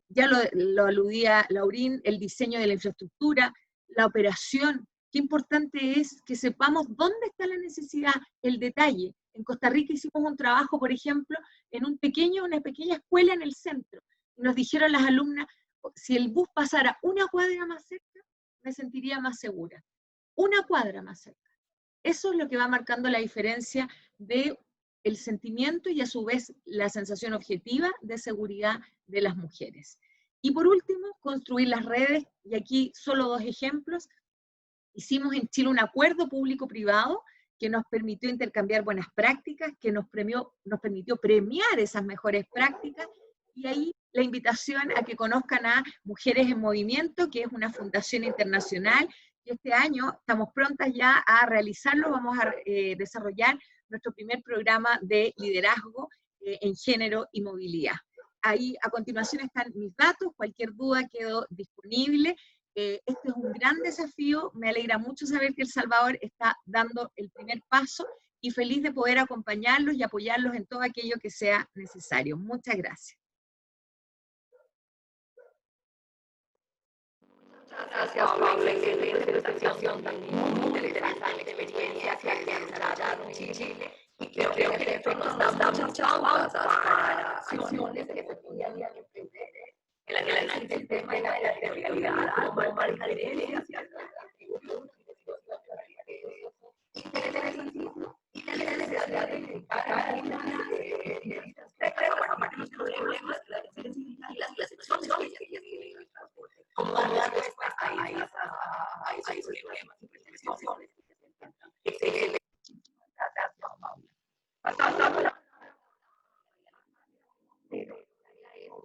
ya lo aludía Laurín, el diseño de la infraestructura, la operación. Qué importante es que sepamos dónde está la necesidad, el detalle. En Costa Rica hicimos un trabajo, por ejemplo, en una pequeña escuela en el centro, y nos dijeron las alumnas, si el bus pasara una cuadra más cerca, me sentiría más segura. Una cuadra más cerca. Eso es lo que va marcando la diferencia de el sentimiento y a su vez la sensación objetiva de seguridad de las mujeres. Y por último, construir las redes, y aquí solo dos ejemplos. Hicimos en Chile un acuerdo público-privado que nos permitió intercambiar buenas prácticas, que nos permitió premiar esas mejores prácticas, y ahí la invitación a que conozcan a Mujeres en Movimiento, que es una fundación internacional, y este año estamos prontas ya a realizarlo, vamos a desarrollar nuestro primer programa de liderazgo en género y movilidad. Ahí a continuación están mis datos, cualquier duda quedo disponible. Este es un gran desafío, me alegra mucho saber que El Salvador está dando el primer paso y feliz de poder acompañarlos y apoyarlos en todo aquello que sea necesario. Muchas gracias. Gracias por la excelente presentación tan interesante, la experiencia que han desarrollado en Chile, y creo que esto nos da muchas pautas para acciones que se podrían emprender. El análisis del tema de la territorialidad como marca de diferencia, y la necesidad de identificar algunas de los problemas y las excepciones que ellas tienen en el transporte. Como dar respuesta a esos problemas y pretensiones que se encuentran. Excelente. Gracias, Paula. Pasando a la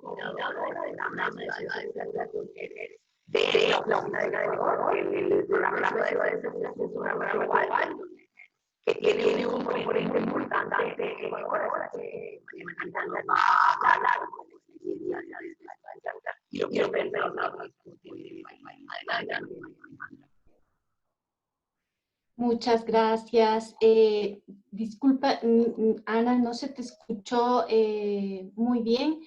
coordinadora de la ciudad de las mujeres de la unidad de Ecuador, el programa de ciudades es un programa global que tiene un componente importante de Ecuador que María nos va a hablar y lo quiero ver adelante. Muchas gracias. Disculpa, Ana, no se te escuchó muy bien.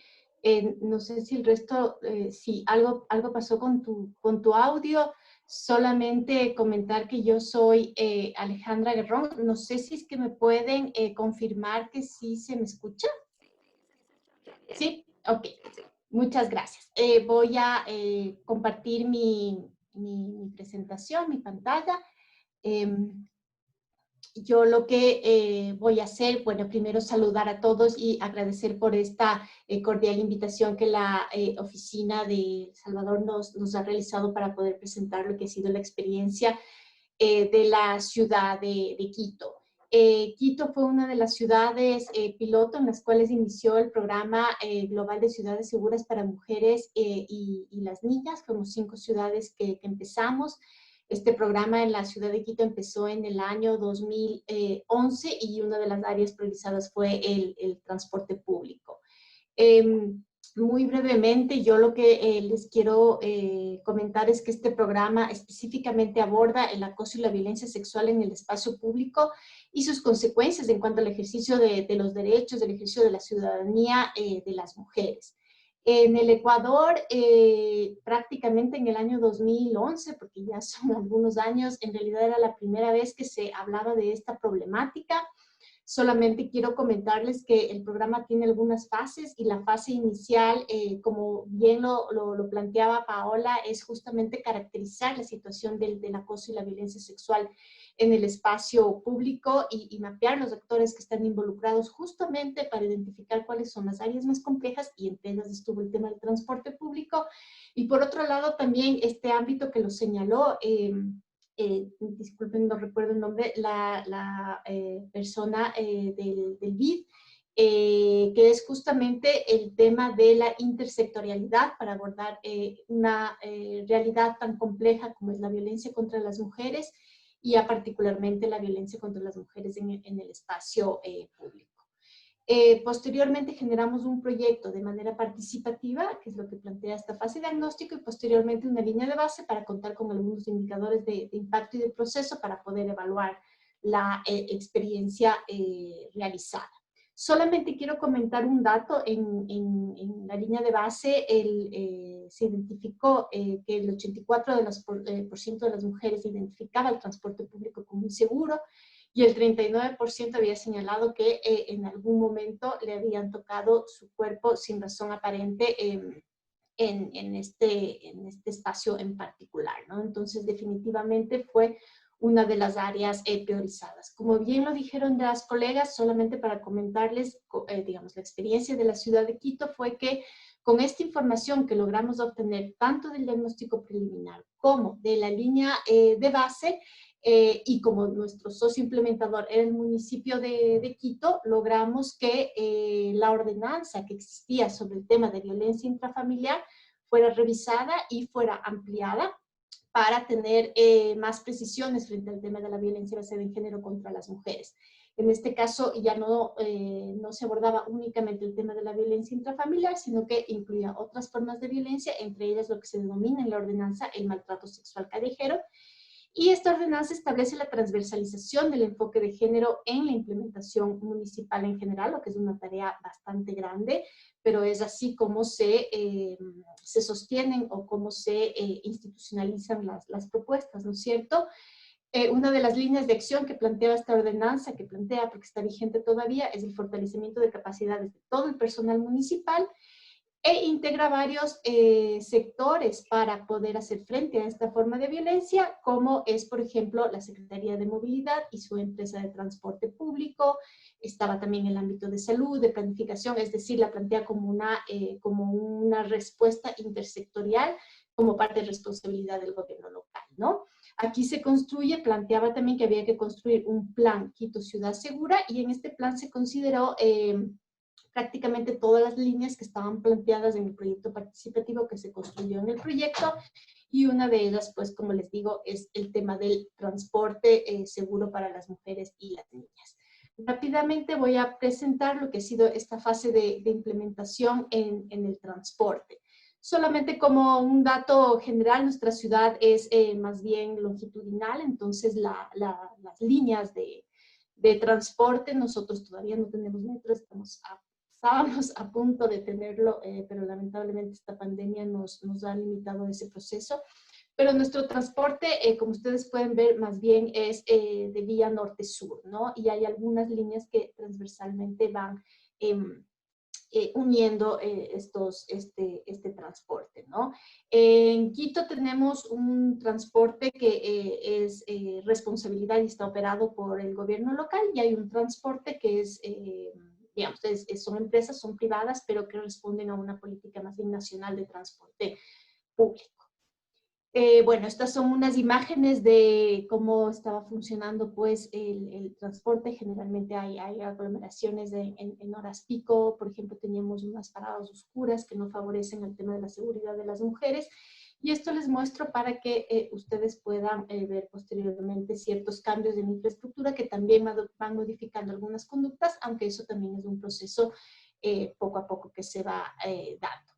No sé si el resto, si algo pasó con tu audio. Solamente comentar que yo soy Alejandra Guerrón. No sé si es que me pueden confirmar que sí se me escucha. Sí, ok. Muchas gracias. Voy a compartir mi presentación, mi pantalla. Yo lo que voy a hacer, bueno, primero saludar a todos y agradecer por esta cordial invitación que la oficina de Salvador nos ha realizado para poder presentar lo que ha sido la experiencia de la ciudad de Quito. Quito fue una de las ciudades piloto en las cuales inició el programa global de ciudades seguras para mujeres y las niñas. Fuimos 5 ciudades que empezamos. Este programa en la ciudad de Quito empezó en el año 2011 y una de las áreas priorizadas fue el transporte público. Muy brevemente, yo lo que les quiero comentar es que este programa específicamente aborda el acoso y la violencia sexual en el espacio público y sus consecuencias en cuanto al ejercicio de los derechos, del ejercicio de la ciudadanía de las mujeres. En el Ecuador, prácticamente en el año 2011, porque ya son algunos años, en realidad era la primera vez que se hablaba de esta problemática. Solamente quiero comentarles que el programa tiene algunas fases y la fase inicial, como bien lo planteaba Paola, es justamente caracterizar la situación del acoso y la violencia sexual en el espacio público y mapear los actores que están involucrados justamente para identificar cuáles son las áreas más complejas, y entre ellas estuvo el tema del transporte público. Y por otro lado también este ámbito que lo señaló, disculpen, no recuerdo el nombre, la persona del BID, que es justamente el tema de la intersectorialidad para abordar una realidad tan compleja como es la violencia contra las mujeres y particularmente la violencia contra las mujeres en el espacio público. Posteriormente generamos un proyecto de manera participativa, que es lo que plantea esta fase de diagnóstico, y posteriormente una línea de base para contar con algunos indicadores de impacto y de proceso para poder evaluar la experiencia realizada. Solamente quiero comentar un dato. En la línea de base se identificó que el 84% de las mujeres identificaba el transporte público como inseguro, y el 39% había señalado que en algún momento le habían tocado su cuerpo sin razón aparente en este espacio en particular, ¿no? Entonces, definitivamente fue una de las áreas priorizadas. Como bien lo dijeron las colegas, solamente para comentarles, digamos, la experiencia de la ciudad de Quito fue que con esta información que logramos obtener tanto del diagnóstico preliminar como de la línea de base, y como nuestro socio implementador era el municipio de Quito, logramos que la ordenanza que existía sobre el tema de violencia intrafamiliar fuera revisada y fuera ampliada para tener más precisiones frente al tema de la violencia basada en género contra las mujeres. En este caso ya no se abordaba únicamente el tema de la violencia intrafamiliar, sino que incluía otras formas de violencia, entre ellas lo que se denomina en la ordenanza el maltrato sexual callejero. Y esta ordenanza establece la transversalización del enfoque de género en la implementación municipal en general, lo que es una tarea bastante grande, pero es así como se sostienen o cómo se institucionalizan las propuestas, ¿no es cierto? Una de las líneas de acción que plantea esta ordenanza, porque está vigente todavía, es el fortalecimiento de capacidades de todo el personal municipal, e integra varios sectores para poder hacer frente a esta forma de violencia, como es, por ejemplo, la Secretaría de Movilidad y su empresa de transporte público. Estaba también el ámbito de salud, de planificación, es decir, la plantea como una respuesta intersectorial, como parte de responsabilidad del gobierno local, ¿no? Aquí se construye, planteaba también que había que construir un plan Quito Ciudad Segura, y en este plan se consideró prácticamente todas las líneas que estaban planteadas en el proyecto participativo que se construyó en el proyecto, y una de ellas, pues como les digo, es el tema del transporte seguro para las mujeres y las niñas. Rápidamente voy a presentar lo que ha sido esta fase de implementación en el transporte. Solamente como un dato general, nuestra ciudad es más bien longitudinal, entonces las líneas de transporte, nosotros todavía no tenemos metro, estamos estábamos a punto de tenerlo, pero lamentablemente esta pandemia nos ha limitado ese proceso. Pero nuestro transporte, como ustedes pueden ver, más bien es de vía norte-sur, ¿no? Y hay algunas líneas que transversalmente van uniendo este transporte, ¿no? En Quito tenemos un transporte que es responsabilidad y está operado por el gobierno local, y hay un transporte que es, digamos, son empresas, son privadas, pero que responden a una política más bien nacional de transporte público. Bueno, estas son unas imágenes de cómo estaba funcionando pues el transporte. Generalmente hay aglomeraciones en horas pico. Por ejemplo, teníamos unas paradas oscuras que no favorecen el tema de la seguridad de las mujeres. Y esto les muestro para que ustedes puedan ver posteriormente ciertos cambios en infraestructura que también van modificando algunas conductas, aunque eso también es un proceso poco a poco que se va dando.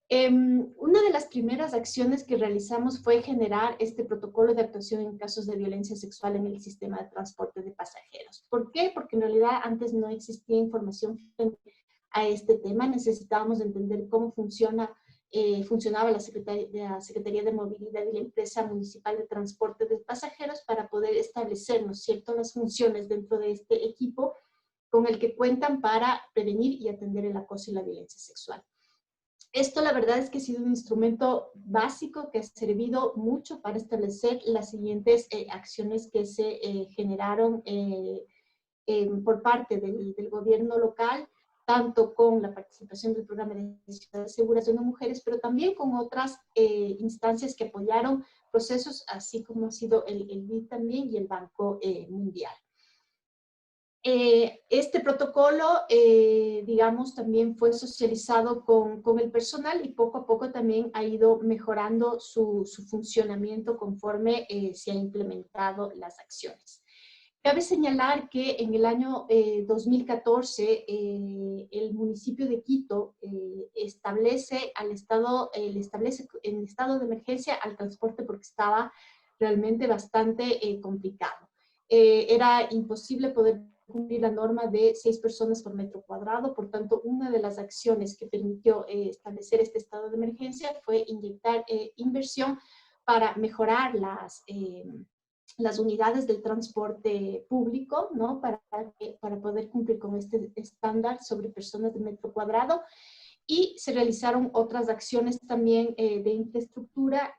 Una de las primeras acciones que realizamos fue generar este protocolo de actuación en casos de violencia sexual en el sistema de transporte de pasajeros. ¿Por qué? Porque en realidad antes no existía información a este tema. Necesitábamos entender cómo funcionaba la Secretaría de Movilidad y la Empresa Municipal de Transporte de Pasajeros para poder establecer, ¿no es cierto?, las funciones dentro de este equipo con el que cuentan para prevenir y atender el acoso y la violencia sexual. Esto la verdad es que ha sido un instrumento básico que ha servido mucho para establecer las siguientes acciones que se generaron por parte del gobierno local, tanto con la participación del programa de ciudades seguras de mujeres, pero también con otras instancias que apoyaron procesos, así como ha sido el BID también y el Banco Mundial. Este protocolo, digamos, también fue socializado con el personal y poco a poco también ha ido mejorando su funcionamiento conforme se han implementado las acciones. Cabe señalar que en el año 2014 el municipio de Quito establece en estado de emergencia al transporte porque estaba realmente bastante complicado. Era imposible poder cumplir la norma de 6 personas por metro cuadrado. Por tanto, una de las acciones que permitió establecer este estado de emergencia fue inyectar inversión para mejorar las unidades del transporte público, ¿no? Para poder cumplir con este estándar sobre personas de metro cuadrado. Y se realizaron otras acciones también de infraestructura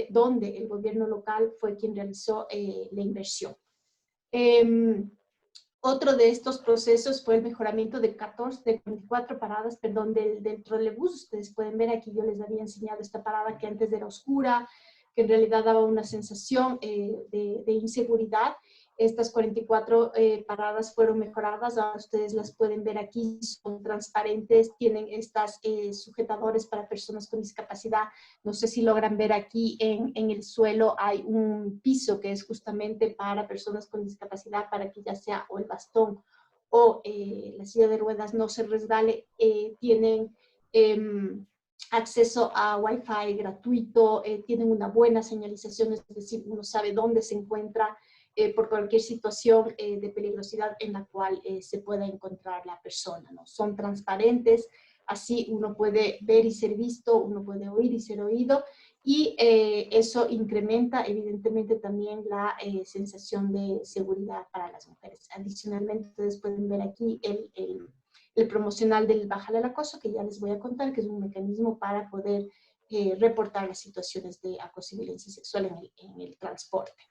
donde el gobierno local fue quien realizó la inversión. Otro de estos procesos fue el mejoramiento de 24 paradas, del trolebús. Ustedes pueden ver aquí, yo les había enseñado esta parada que antes era oscura, que en realidad daba una sensación de inseguridad. Estas 44 paradas fueron mejoradas, ahora ustedes las pueden ver aquí, son transparentes, tienen estas sujetadores para personas con discapacidad. No sé si logran ver aquí en el suelo hay un piso que es justamente para personas con discapacidad, para que ya sea o el bastón o la silla de ruedas no se resbale. Tienen acceso a Wi-Fi gratuito, tienen una buena señalización, es decir, uno sabe dónde se encuentra por cualquier situación de peligrosidad en la cual se pueda encontrar la persona, ¿no? Son transparentes, así uno puede ver y ser visto, uno puede oír y ser oído, y eso incrementa evidentemente también la sensación de seguridad para las mujeres. Adicionalmente, ustedes pueden ver aquí el promocional del Bájale al Acoso, que ya les voy a contar, que es un mecanismo para poder reportar las situaciones de acoso y violencia sexual en el transporte.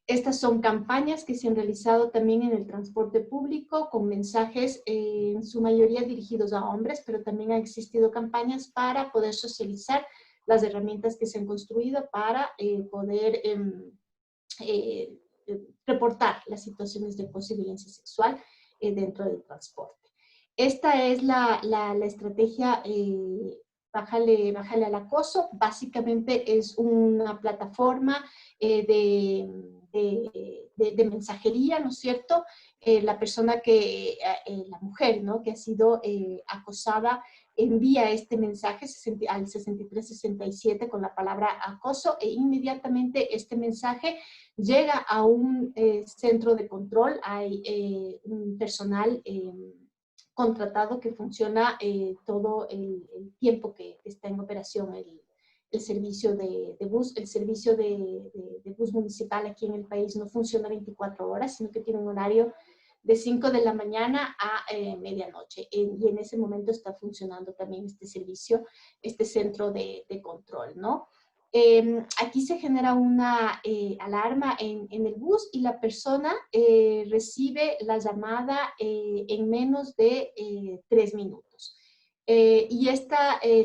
Estas son campañas que se han realizado también en el transporte público con mensajes en su mayoría dirigidos a hombres, pero también han existido campañas para poder socializar las herramientas que se han construido para poder reportar las situaciones de acoso y violencia sexual dentro del transporte. Esta es la estrategia Bájale al Acoso. Básicamente es una plataforma de mensajería, ¿no es cierto? La mujer, ¿no?, que ha sido acosada envía este mensaje al 6367 con la palabra acoso e inmediatamente este mensaje llega a un centro de control. Hay un personal contratado que funciona todo el tiempo que está en operación el servicio de bus. El servicio de bus municipal aquí en el país no funciona 24 horas, sino que tiene un horario de 5 de la mañana a medianoche. Y en ese momento está funcionando también este servicio, este centro de control, ¿no? Aquí se genera una alarma en el bus y la persona recibe la llamada en menos de 3 minutos. Y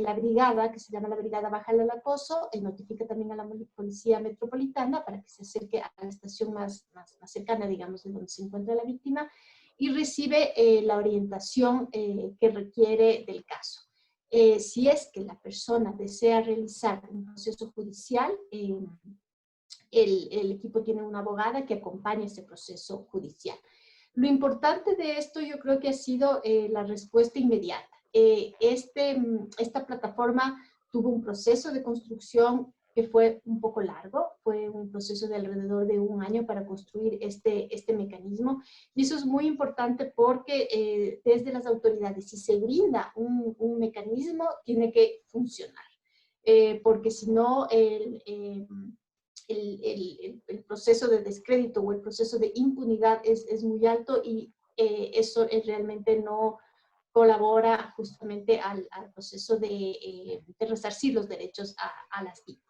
la brigada, que se llama la Brigada Bájale al Acoso, notifica también a la Policía Metropolitana para que se acerque a la estación más cercana, digamos, de donde se encuentra la víctima, y recibe la orientación que requiere del caso. Si es que la persona desea realizar un proceso judicial, el equipo tiene una abogada que acompaña ese proceso judicial. Lo importante de esto yo creo que ha sido la respuesta inmediata. Esta plataforma tuvo un proceso de construcción que fue un poco largo, fue un proceso de alrededor de 1 año para construir este mecanismo, y eso es muy importante porque desde las autoridades, si se brinda un mecanismo, tiene que funcionar, porque si no el proceso de descrédito o el proceso de impunidad es muy alto, y eso realmente no colabora justamente al proceso de resarcir los derechos a las víctimas.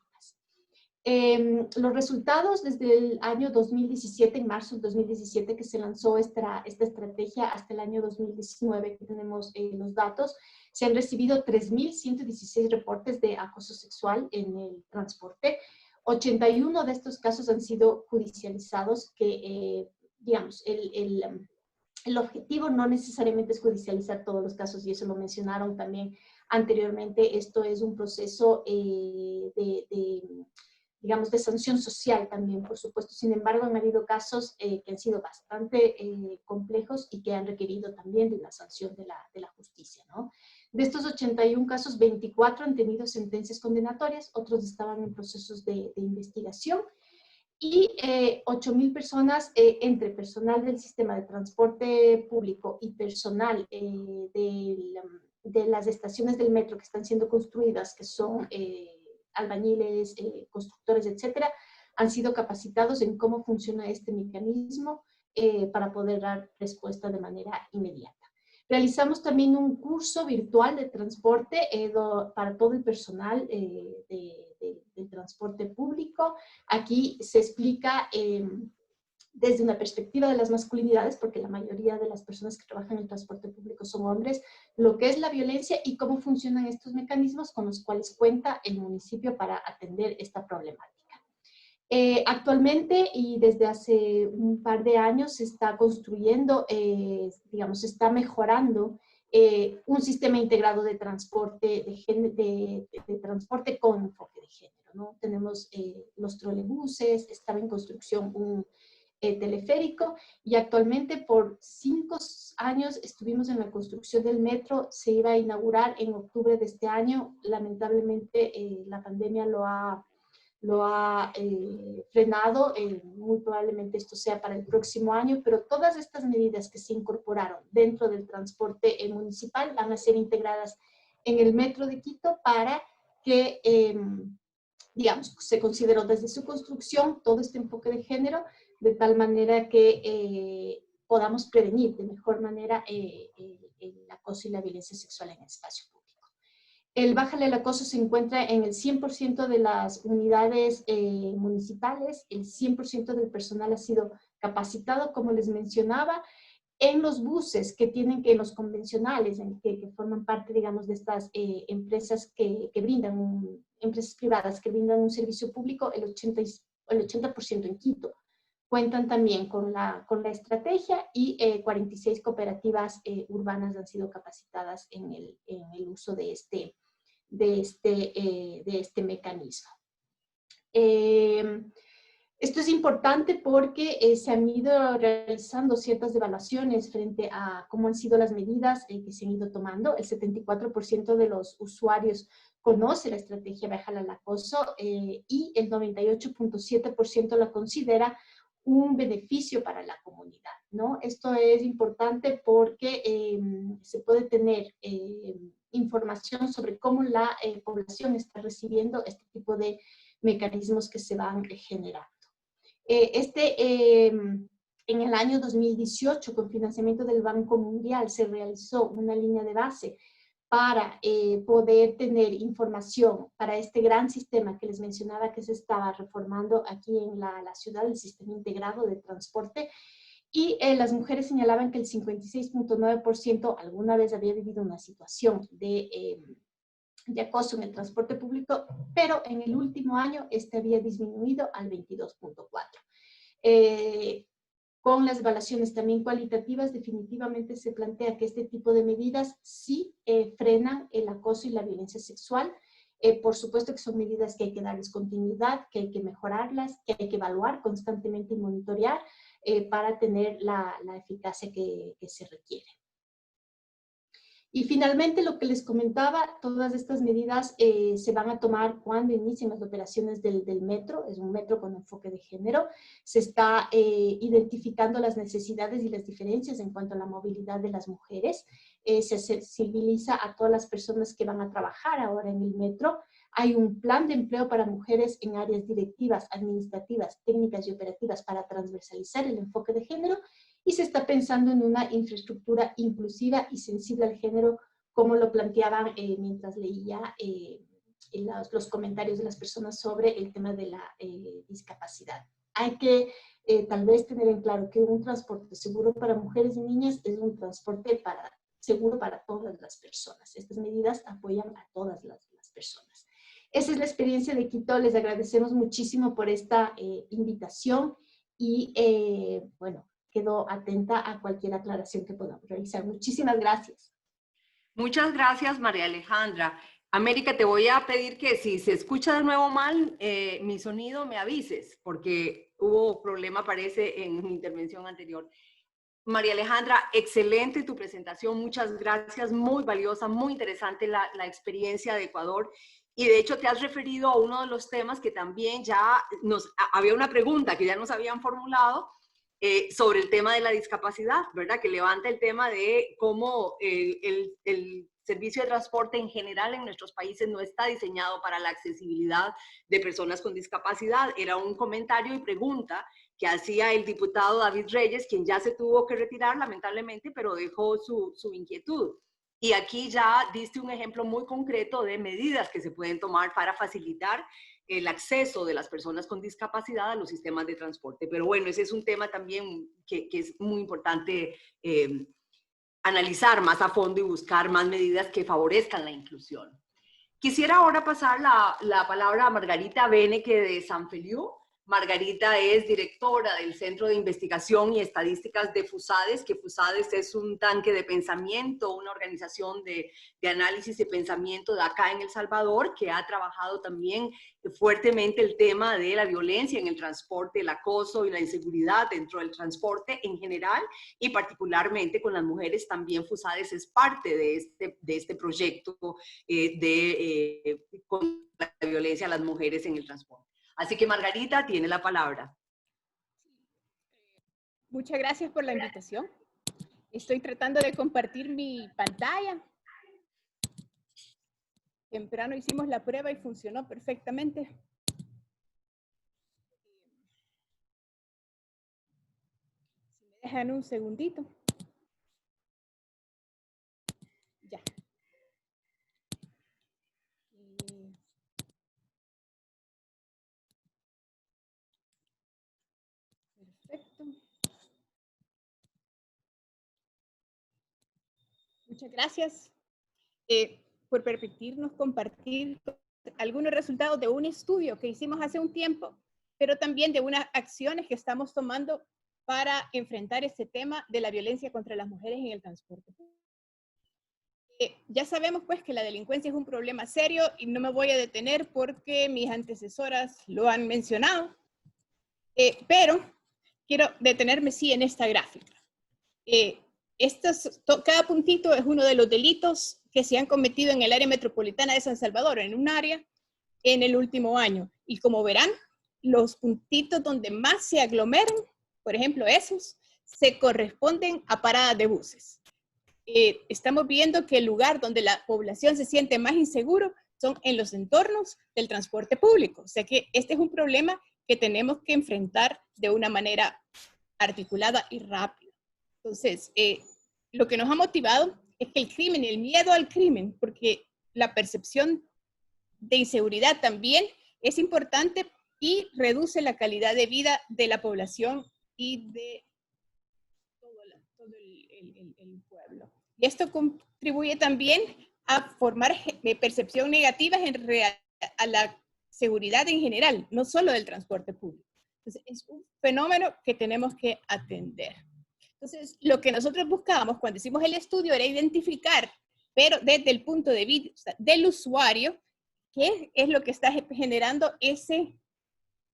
Los resultados desde el año 2017, en marzo del 2017, que se lanzó esta estrategia, hasta el año 2019, que tenemos los datos, se han recibido 3.116 reportes de acoso sexual en el transporte. 81 de estos casos han sido judicializados, que, digamos, el objetivo no necesariamente es judicializar todos los casos, y eso lo mencionaron también anteriormente. Esto es un proceso digamos, de sanción social también, por supuesto. Sin embargo, han habido casos que han sido bastante complejos y que han requerido también de una sanción de la justicia, ¿no? De estos 81 casos, 24 han tenido sentencias condenatorias, otros estaban en procesos de investigación, y 8.000 personas, entre personal del sistema de transporte público y personal de las estaciones del metro que están siendo construidas, que son albañiles, constructores, etcétera, han sido capacitados en cómo funciona este mecanismo para poder dar respuesta de manera inmediata. Realizamos también un curso virtual de transporte para todo el personal del transporte público. Aquí se explica desde una perspectiva de las masculinidades, porque la mayoría de las personas que trabajan en el transporte público son hombres, lo que es la violencia y cómo funcionan estos mecanismos con los cuales cuenta el municipio para atender esta problemática. Actualmente, y desde hace un par de años, se está construyendo, digamos, se está mejorando un sistema integrado de transporte, de transporte con enfoque de género, ¿no? Tenemos los trolebuses, estaba en construcción un teleférico, y actualmente por 5 años estuvimos en la construcción del metro. Se iba a inaugurar en octubre de este año. Lamentablemente la pandemia lo ha frenado. Muy probablemente esto sea para el próximo año, pero todas estas medidas que se incorporaron dentro del transporte municipal van a ser integradas en el metro de Quito para que, digamos, se consideró desde su construcción todo este enfoque de género, de tal manera que podamos prevenir de mejor manera el acoso y la violencia sexual en el espacio público. El Bájale al Acoso se encuentra en el 100% de las unidades municipales. El 100% del personal ha sido capacitado, como les mencionaba. En los buses los convencionales, que forman parte, digamos, de estas empresas que brindan, empresas privadas que brindan un servicio público, el 80% en Quito cuentan también con la estrategia, y 46 cooperativas urbanas han sido capacitadas en el uso de este mecanismo. Esto es importante porque se han ido realizando ciertas evaluaciones frente a cómo han sido las medidas que se han ido tomando. El 74% de los usuarios conoce la estrategia Bájale al Acoso, y el 98.7% la considera un beneficio para la comunidad, ¿no? Esto es importante porque se puede tener información sobre cómo la población está recibiendo este tipo de mecanismos que se van generando. En el año 2018, con financiamiento del Banco Mundial, se realizó una línea de base para poder tener información para este gran sistema que les mencionaba que se estaba reformando aquí en la ciudad, el sistema integrado de transporte, y las mujeres señalaban que el 56.9% alguna vez había vivido una situación de acoso en el transporte público, pero en el último año este había disminuido al 22.4%. Con las evaluaciones también cualitativas, definitivamente se plantea que este tipo de medidas sí frenan el acoso y la violencia sexual. Por supuesto que son medidas que hay que darles continuidad, que hay que mejorarlas, que hay que evaluar constantemente y monitorear para tener la eficacia que se requiere. Y finalmente, lo que les comentaba, todas estas medidas se van a tomar cuando inicien las operaciones del metro. Es un metro con enfoque de género. Se está identificando las necesidades y las diferencias en cuanto a la movilidad de las mujeres. Se sensibiliza a todas las personas que van a trabajar ahora en el metro. Hay un plan de empleo para mujeres en áreas directivas, administrativas, técnicas y operativas para transversalizar el enfoque de género. Y se está pensando en una infraestructura inclusiva y sensible al género, como lo planteaban mientras leía los comentarios de las personas sobre el tema de la discapacidad. Hay que tal vez tener en claro que un transporte seguro para mujeres y niñas es un transporte seguro para todas las personas. Estas medidas apoyan a todas las personas. Esa es la experiencia de Quito. Les agradecemos muchísimo por esta invitación y bueno, quedo atenta a cualquier aclaración que podamos realizar. Muchísimas gracias. Muchas gracias, María Alejandra. América, te voy a pedir que si se escucha de nuevo mal mi sonido, me avises, porque hubo problema, parece, en mi intervención anterior. María Alejandra, excelente tu presentación, muchas gracias, muy valiosa, muy interesante la experiencia de Ecuador. Y de hecho te has referido a uno de los temas que también ya había una pregunta que ya nos habían formulado, sobre el tema de la discapacidad, ¿verdad? Que levanta el tema de cómo el servicio de transporte en general en nuestros países no está diseñado para la accesibilidad de personas con discapacidad. Era un comentario y pregunta que hacía el diputado David Reyes, quien ya se tuvo que retirar lamentablemente, pero dejó su inquietud. Y aquí ya diste un ejemplo muy concreto de medidas que se pueden tomar para facilitar el acceso de las personas con discapacidad a los sistemas de transporte. Pero bueno, ese es un tema también que es muy importante analizar más a fondo y buscar más medidas que favorezcan la inclusión. Quisiera ahora pasar la palabra a Margarita Beneke de San Feliu. Margarita es directora del Centro de Investigación y Estadísticas de FUSADES, que FUSADES es un tanque de pensamiento, una organización de análisis y pensamiento de acá en El Salvador, que ha trabajado también fuertemente el tema de la violencia en el transporte, el acoso y la inseguridad dentro del transporte en general, y particularmente con las mujeres. También FUSADES es parte de este proyecto con la violencia a las mujeres en el transporte. Así que Margarita tiene la palabra. Muchas gracias por la invitación. Estoy tratando de compartir mi pantalla. Temprano hicimos la prueba y funcionó perfectamente. Si me dejan un segundito. Ya. Perfecto. Muchas gracias por permitirnos compartir algunos resultados de un estudio que hicimos hace un tiempo, pero también de unas acciones que estamos tomando para enfrentar este tema de la violencia contra las mujeres en el transporte. Ya sabemos pues que la delincuencia es un problema serio y no me voy a detener porque mis antecesoras lo han mencionado, pero quiero detenerme sí en esta gráfica. Cada puntito es uno de los delitos que se han cometido en el área metropolitana de San Salvador, en un área, en el último año. Y como verán, los puntitos donde más se aglomeran por ejemplo, esos se corresponden a paradas de buses. Estamos viendo que el lugar donde la población se siente más inseguro son en los entornos del transporte público. O sea que este es un problema que tenemos que enfrentar de una manera articulada y rápida. Entonces, lo que nos ha motivado es que el crimen, el miedo al crimen, porque la percepción de inseguridad también es importante y reduce la calidad de vida de la población y de todo el pueblo. Y esto contribuye también a formar percepción negativa a la seguridad en general, no solo del transporte público. Entonces, es un fenómeno que tenemos que atender. Entonces, lo que nosotros buscábamos cuando hicimos el estudio era identificar, pero desde el punto de vista del usuario, qué es lo que está generando esa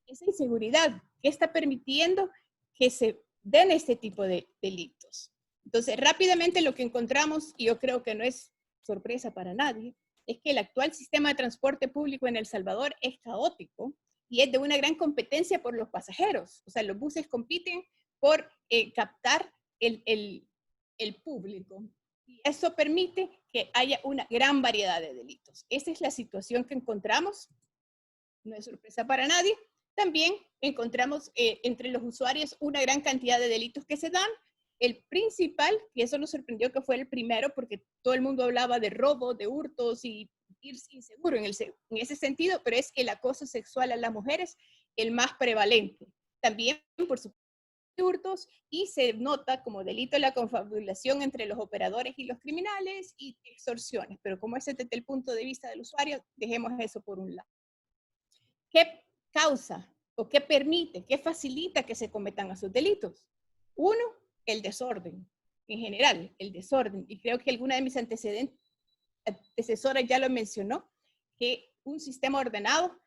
inseguridad, qué está permitiendo que se den este tipo de delitos. Entonces, rápidamente lo que encontramos, y yo creo que no es sorpresa para nadie, es que el actual sistema de transporte público en El Salvador es caótico y es de una gran competencia por los pasajeros. O sea, los buses compiten por captar el público. Y eso permite que haya una gran variedad de delitos. Esa es la situación que encontramos. No es sorpresa para nadie. También encontramos entre los usuarios una gran cantidad de delitos que se dan. El principal, y eso nos sorprendió que fue el primero, porque todo el mundo hablaba de robo, de hurtos y ir inseguro en ese sentido, pero es el acoso sexual a las mujeres el más prevalente. También, por supuesto, hurtos, y se nota como delito la confabulación entre los operadores y los criminales y extorsiones, pero como ese es desde el punto de vista del usuario, dejemos eso por un lado. ¿Qué causa o qué permite, qué facilita que se cometan esos delitos? Uno, el desorden, en general, el desorden, y creo que alguna de mis antecesoras ya lo mencionó, que un sistema ordenado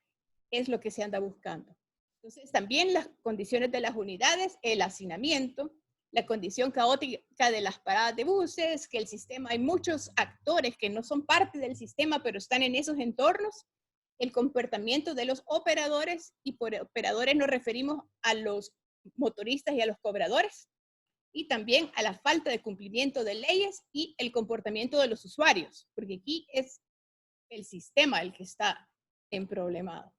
es lo que se anda buscando. Entonces, también las condiciones de las unidades, el hacinamiento, la condición caótica de las paradas de buses, que el sistema, hay muchos actores que no son parte del sistema, pero están en esos entornos, el comportamiento de los operadores, y por operadores nos referimos a los motoristas y a los cobradores, y también a la falta de cumplimiento de leyes y el comportamiento de los usuarios, porque aquí es el sistema el que está emproblemado.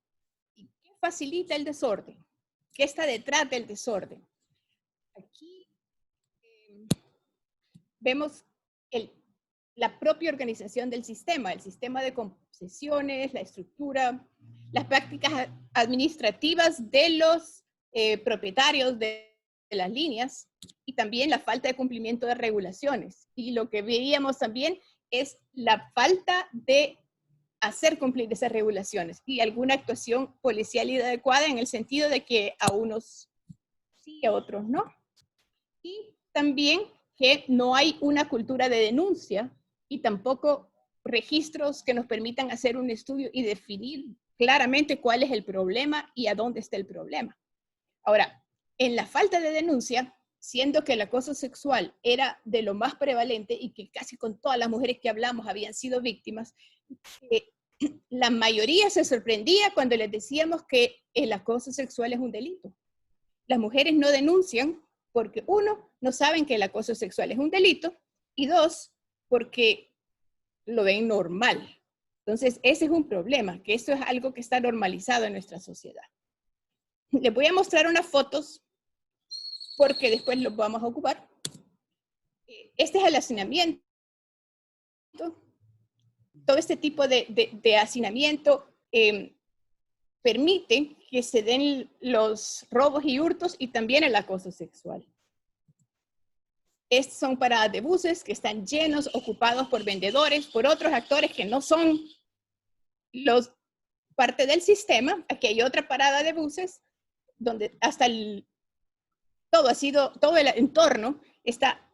¿Y qué facilita el desorden? ¿Qué está detrás del desorden? Aquí vemos la propia organización del sistema, el sistema de concesiones, la estructura, las prácticas administrativas de los propietarios de las líneas, y también la falta de cumplimiento de regulaciones. Y lo que veíamos también es la falta de hacer cumplir esas regulaciones y alguna actuación policial inadecuada en el sentido de que a unos sí, a otros no. Y también que no hay una cultura de denuncia y tampoco registros que nos permitan hacer un estudio y definir claramente cuál es el problema y a dónde está el problema. Ahora, en la falta de denuncia, siendo que el acoso sexual era de lo más prevalente y que casi con todas las mujeres que hablamos habían sido víctimas, la mayoría se sorprendía cuando les decíamos que el acoso sexual es un delito. Las mujeres no denuncian porque, uno, no saben que el acoso sexual es un delito, y dos, porque lo ven normal. Entonces, ese es un problema, que esto es algo que está normalizado en nuestra sociedad. Les voy a mostrar unas fotos, porque después los vamos a ocupar. Este es el hacinamiento. Todo este tipo de hacinamiento permite que se den los robos y hurtos y también el acoso sexual. Estos son paradas de buses que están llenos, ocupados por vendedores, por otros actores que no son parte del sistema. Aquí hay otra parada de buses donde hasta todo el entorno está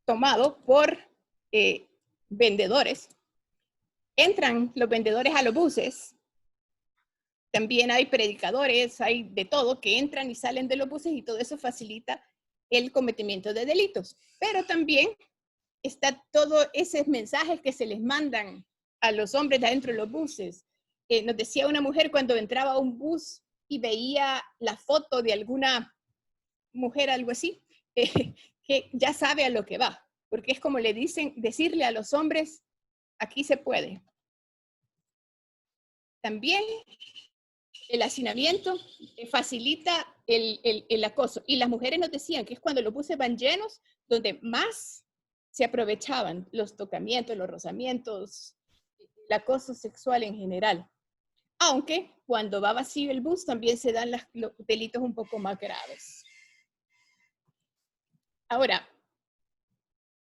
tomado por vendedores. Entran los vendedores a los buses. También hay predicadores, hay de todo que entran y salen de los buses, y todo eso facilita el cometimiento de delitos. Pero también está todos esos mensajes que se les mandan a los hombres de adentro de los buses. Nos decía una mujer cuando entraba a un bus y veía la foto de alguna mujer, algo así, que ya sabe a lo que va, porque es como le dicen, decirle a los hombres, aquí se puede. También el hacinamiento facilita el acoso. Y las mujeres nos decían que es cuando los buses van llenos, donde más se aprovechaban los tocamientos, los rozamientos, el acoso sexual en general. Aunque cuando va vacío el bus también se dan los delitos un poco más graves. Ahora,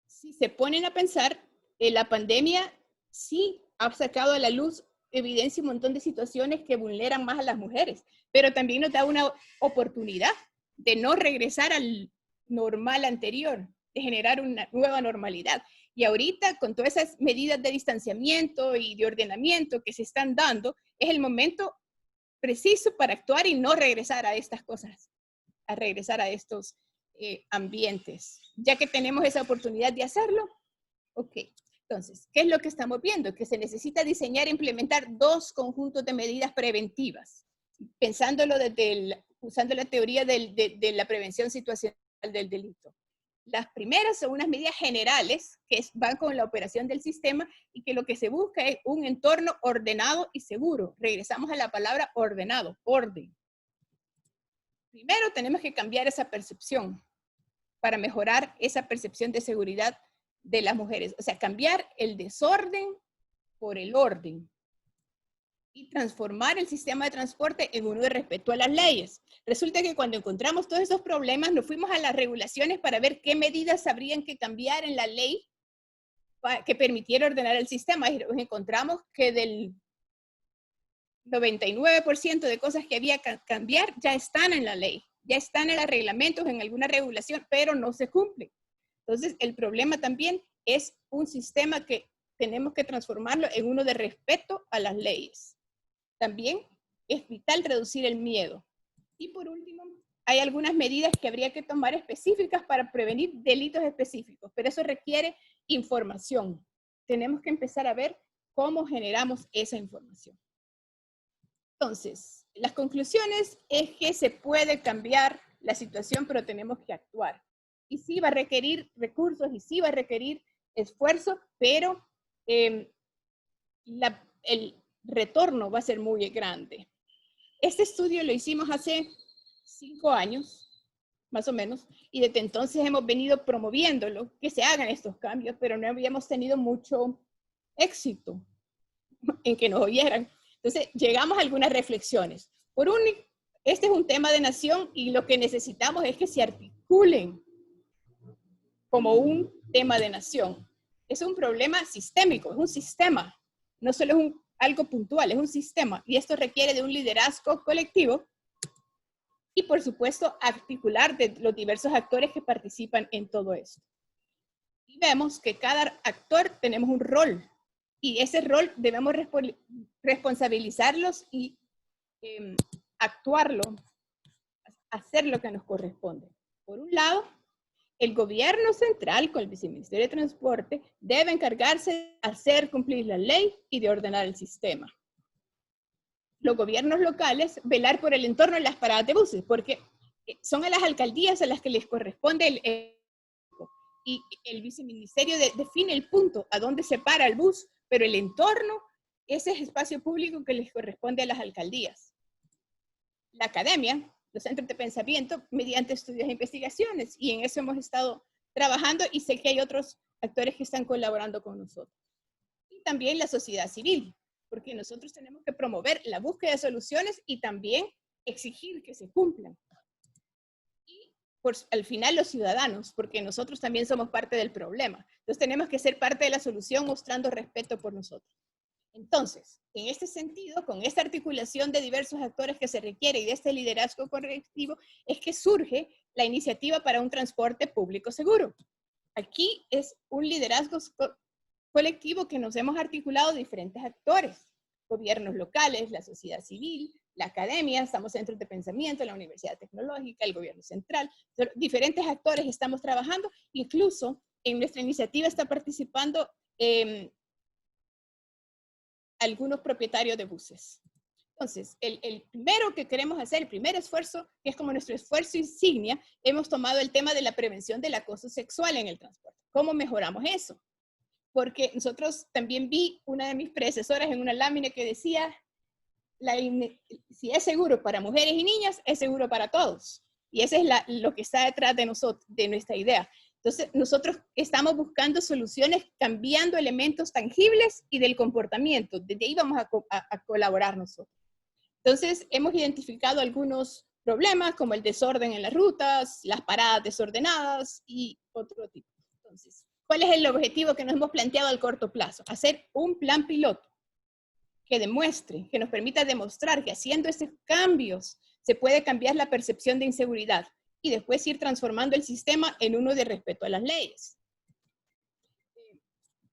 si se ponen a pensar, la pandemia sí ha sacado a la luz evidencia un montón de situaciones que vulneran más a las mujeres, pero también nos da una oportunidad de no regresar al normal anterior, de generar una nueva normalidad. Y ahorita, con todas esas medidas de distanciamiento y de ordenamiento que se están dando, es el momento preciso para actuar y no regresar a estas cosas, a regresar a estos ambientes. Ya que tenemos esa oportunidad de hacerlo, ok. Entonces, ¿qué es lo que estamos viendo? Que se necesita diseñar e implementar dos conjuntos de medidas preventivas, pensándolo usando la teoría de la prevención situacional del delito. Las primeras son unas medidas generales que van con la operación del sistema y que lo que se busca es un entorno ordenado y seguro. Regresamos a la palabra ordenado, orden. Primero tenemos que cambiar esa percepción para mejorar esa percepción de seguridad de las mujeres. O sea, cambiar el desorden por el orden y transformar el sistema de transporte en uno de respeto a las leyes. Resulta que cuando encontramos todos esos problemas, nos fuimos a las regulaciones para ver qué medidas habrían que cambiar en la ley que permitiera ordenar el sistema. Y nos encontramos que del 99% de cosas que había que cambiar ya están en la ley, ya están en los reglamentos, en alguna regulación, pero no se cumplen. Entonces, el problema también es un sistema que tenemos que transformarlo en uno de respeto a las leyes. También es vital reducir el miedo. Y por último, hay algunas medidas que habría que tomar específicas para prevenir delitos específicos, pero eso requiere información. Tenemos que empezar a ver cómo generamos esa información. Entonces, las conclusiones es que se puede cambiar la situación, pero tenemos que actuar. Y sí va a requerir recursos y sí va a requerir esfuerzo, pero el retorno va a ser muy grande. Este estudio lo hicimos hace 5 años, más o menos, y desde entonces hemos venido promoviéndolo, que se hagan estos cambios, pero no habíamos tenido mucho éxito en que nos oyeran. Entonces, llegamos a algunas reflexiones. Este es un tema de nación y lo que necesitamos es que se articulen como un tema de nación. Es un problema sistémico, es un sistema, no solo es algo puntual, es un sistema, y esto requiere de un liderazgo colectivo y, por supuesto, articular de los diversos actores que participan en todo esto. Y vemos que cada actor tenemos un rol, y ese rol debemos responsabilizarlos y actuarlo, hacer lo que nos corresponde. Por un lado, el gobierno central, con el viceministerio de Transporte, debe encargarse de hacer cumplir la ley y de ordenar el sistema. Los gobiernos locales, velar por el entorno de las paradas de buses, porque son a las alcaldías a las que les corresponde y el viceministerio define el punto a dónde se para el bus, pero el entorno, ese es espacio público que les corresponde a las alcaldías. La academia, los centros de pensamiento, mediante estudios e investigaciones, y en eso hemos estado trabajando y sé que hay otros actores que están colaborando con nosotros. Y también la sociedad civil, porque nosotros tenemos que promover la búsqueda de soluciones y también exigir que se cumplan. Y al final los ciudadanos, porque nosotros también somos parte del problema. Entonces tenemos que ser parte de la solución mostrando respeto por nosotros. Entonces, en este sentido, con esta articulación de diversos actores que se requiere y de este liderazgo colectivo, es que surge la iniciativa para un transporte público seguro. Aquí es un liderazgo colectivo que nos hemos articulado diferentes actores, gobiernos locales, la sociedad civil, la academia, estamos centros de pensamiento, la Universidad Tecnológica, el gobierno central, diferentes actores estamos trabajando, incluso en nuestra iniciativa está participando algunos propietarios de buses. Entonces, el primero que queremos hacer, el primer esfuerzo, que es como nuestro esfuerzo insignia, hemos tomado el tema de la prevención del acoso sexual en el transporte. ¿Cómo mejoramos eso? Porque nosotros también vi una de mis predecesoras en una lámina que decía, si es seguro para mujeres y niñas, es seguro para todos. Y eso es lo que está detrás de nosotros, de nuestra idea. Entonces, nosotros estamos buscando soluciones cambiando elementos tangibles y del comportamiento. Desde ahí vamos a colaborar nosotros. Entonces, hemos identificado algunos problemas como el desorden en las rutas, las paradas desordenadas y otro tipo. Entonces, ¿cuál es el objetivo que nos hemos planteado al corto plazo? Hacer un plan piloto que demuestre, que nos permita demostrar que haciendo estos cambios se puede cambiar la percepción de inseguridad y después ir transformando el sistema en uno de respeto a las leyes.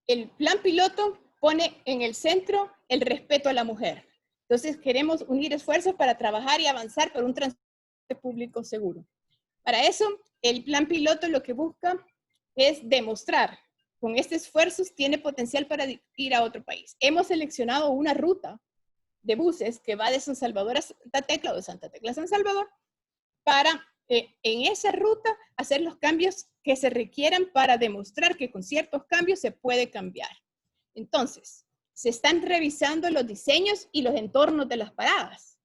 El plan piloto pone en el centro el respeto a la mujer. Entonces queremos unir esfuerzos para trabajar y avanzar por un transporte público seguro. Para eso, el plan piloto lo que busca es demostrar, con este esfuerzo tiene potencial para ir a otro país. Hemos seleccionado una ruta de buses que va de San Salvador a Santa Tecla o de Santa Tecla a San Salvador para en esa ruta hacer los cambios que se requieran para demostrar que con ciertos cambios se puede cambiar. Entonces, se están revisando los diseños y los entornos de las paradas.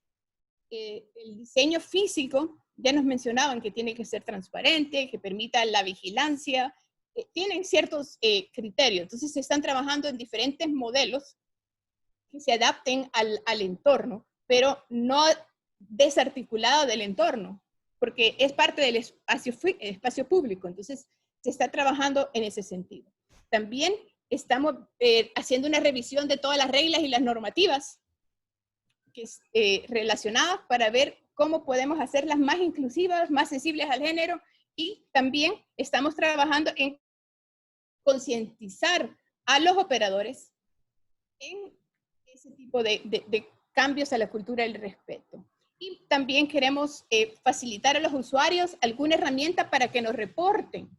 El diseño físico, ya nos mencionaban que tiene que ser transparente, que permita la vigilancia, tienen ciertos criterios. Entonces se están trabajando en diferentes modelos que se adapten al entorno, pero no desarticulado del entorno, porque es parte del espacio público. Entonces se está trabajando en ese sentido. También estamos haciendo una revisión de todas las reglas y las normativas relacionadas para ver cómo podemos hacerlas más inclusivas, más sensibles al género, y también estamos trabajando en concientizar a los operadores en ese tipo de cambios a la cultura del respeto. Y también queremos facilitar a los usuarios alguna herramienta para que nos reporten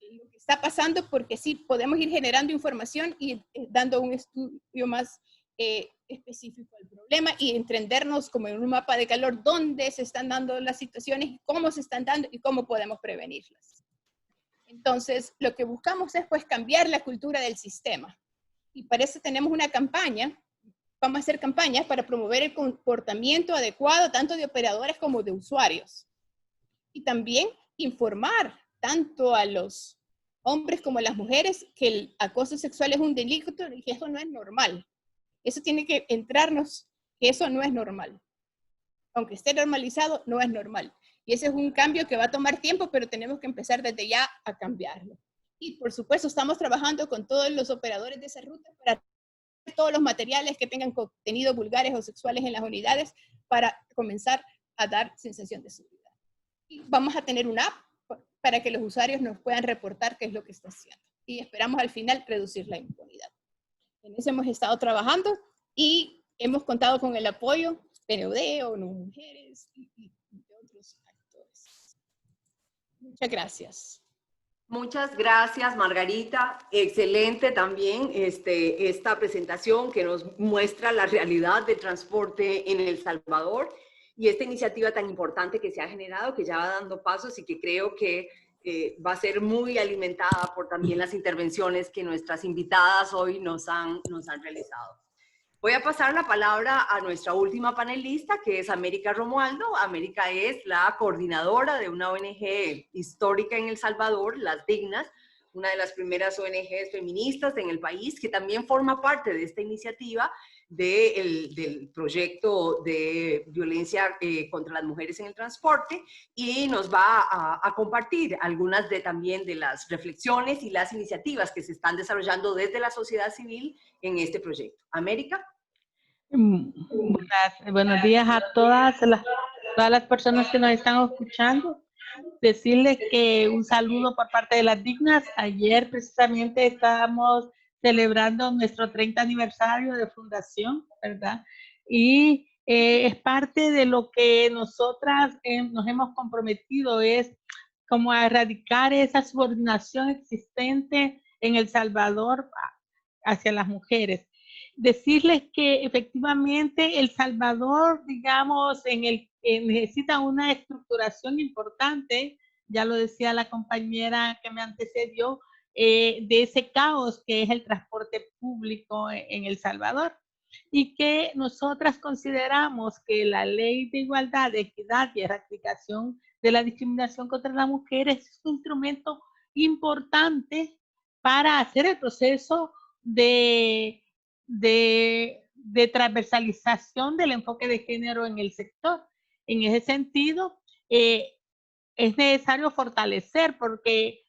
lo que está pasando, porque sí podemos ir generando información y dando un estudio más específico al problema y entendernos como en un mapa de calor dónde se están dando las situaciones, cómo se están dando y cómo podemos prevenirlas. Entonces, lo que buscamos es pues cambiar la cultura del sistema. Y para eso tenemos una campaña, vamos a hacer campañas para promover el comportamiento adecuado tanto de operadores como de usuarios. Y también informar tanto a los hombres como a las mujeres que el acoso sexual es un delito y que eso no es normal. Eso tiene que entrarnos, que eso no es normal. Aunque esté normalizado, no es normal. Y ese es un cambio que va a tomar tiempo, pero tenemos que empezar desde ya a cambiarlo. Y por supuesto, estamos trabajando con todos los operadores de esa ruta para todos los materiales que tengan contenido vulgares o sexuales en las unidades para comenzar a dar sensación de seguridad. Y vamos a tener una app para que los usuarios nos puedan reportar qué es lo que está haciendo. Y esperamos al final reducir la impunidad. En eso hemos estado trabajando y hemos contado con el apoyo PNUD, ONU Mujeres y de otros actores. Muchas gracias. Muchas gracias, Margarita. Excelente también esta presentación que nos muestra la realidad del transporte en El Salvador y esta iniciativa tan importante que se ha generado, que ya va dando pasos y que creo que va a ser muy alimentada por también las intervenciones que nuestras invitadas hoy nos han realizado. Voy a pasar la palabra a nuestra última panelista, que es América Romualdo. América es la coordinadora de una ONG histórica en El Salvador, Las Dignas, una de las primeras ONGs feministas en el país, que también forma parte de esta iniciativa del proyecto de violencia contra las mujeres en el transporte, y nos va a compartir algunas también de las reflexiones y las iniciativas que se están desarrollando desde la sociedad civil en este proyecto. América. Buenos días a todas las personas que nos están escuchando. Decirles que un saludo por parte de Las Dignas. Ayer precisamente estábamos celebrando nuestro 30 aniversario de fundación, ¿verdad? Y es parte de lo que nosotras nos hemos comprometido, es como a erradicar esa subordinación existente en El Salvador hacia las mujeres. decirles que efectivamente El Salvador, digamos, necesita una estructuración importante, ya lo decía la compañera que me antecedió, de ese caos que es el transporte público en El Salvador, y que nosotras consideramos que la Ley de Igualdad, Equidad y Erradicación de la Discriminación contra las Mujeres es un instrumento importante para hacer el proceso de transversalización del enfoque de género en el sector. En ese sentido, es necesario fortalecer porque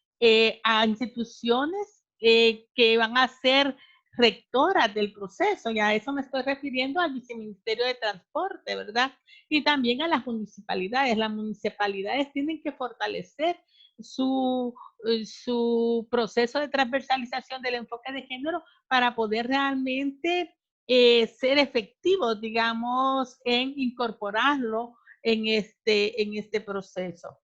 a instituciones que van a ser rectoras del proceso, y a eso me estoy refiriendo al Viceministerio de Transporte, ¿verdad? Y también a las municipalidades. Las municipalidades tienen que fortalecer su proceso de transversalización del enfoque de género para poder realmente ser efectivos, digamos, en incorporarlo en este proceso.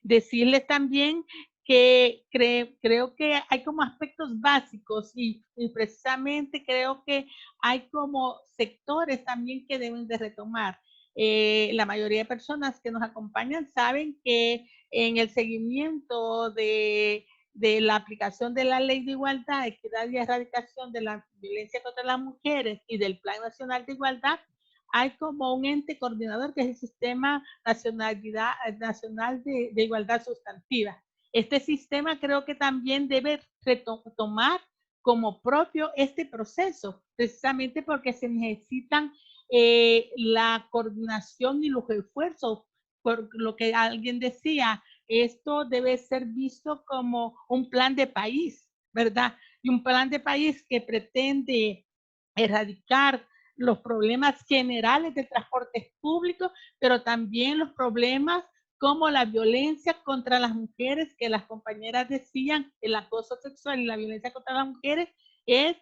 Decirles también que creo que hay como aspectos básicos y precisamente creo que hay como sectores también que deben de retomar. La mayoría de personas que nos acompañan saben que en el seguimiento de la aplicación de la Ley de Igualdad, Equidad y Erradicación de la Violencia contra las Mujeres y del Plan Nacional de Igualdad, hay como un ente coordinador que es el Sistema Nacional de Igualdad Sustantiva. Este sistema creo que también debe retomar como propio este proceso, precisamente porque se necesitan la coordinación y los esfuerzos, por lo que alguien decía, esto debe ser visto como un plan de país, ¿verdad? Y un plan de país que pretende erradicar los problemas generales de transporte público, pero también los problemas como la violencia contra las mujeres, que las compañeras decían, el acoso sexual y la violencia contra las mujeres es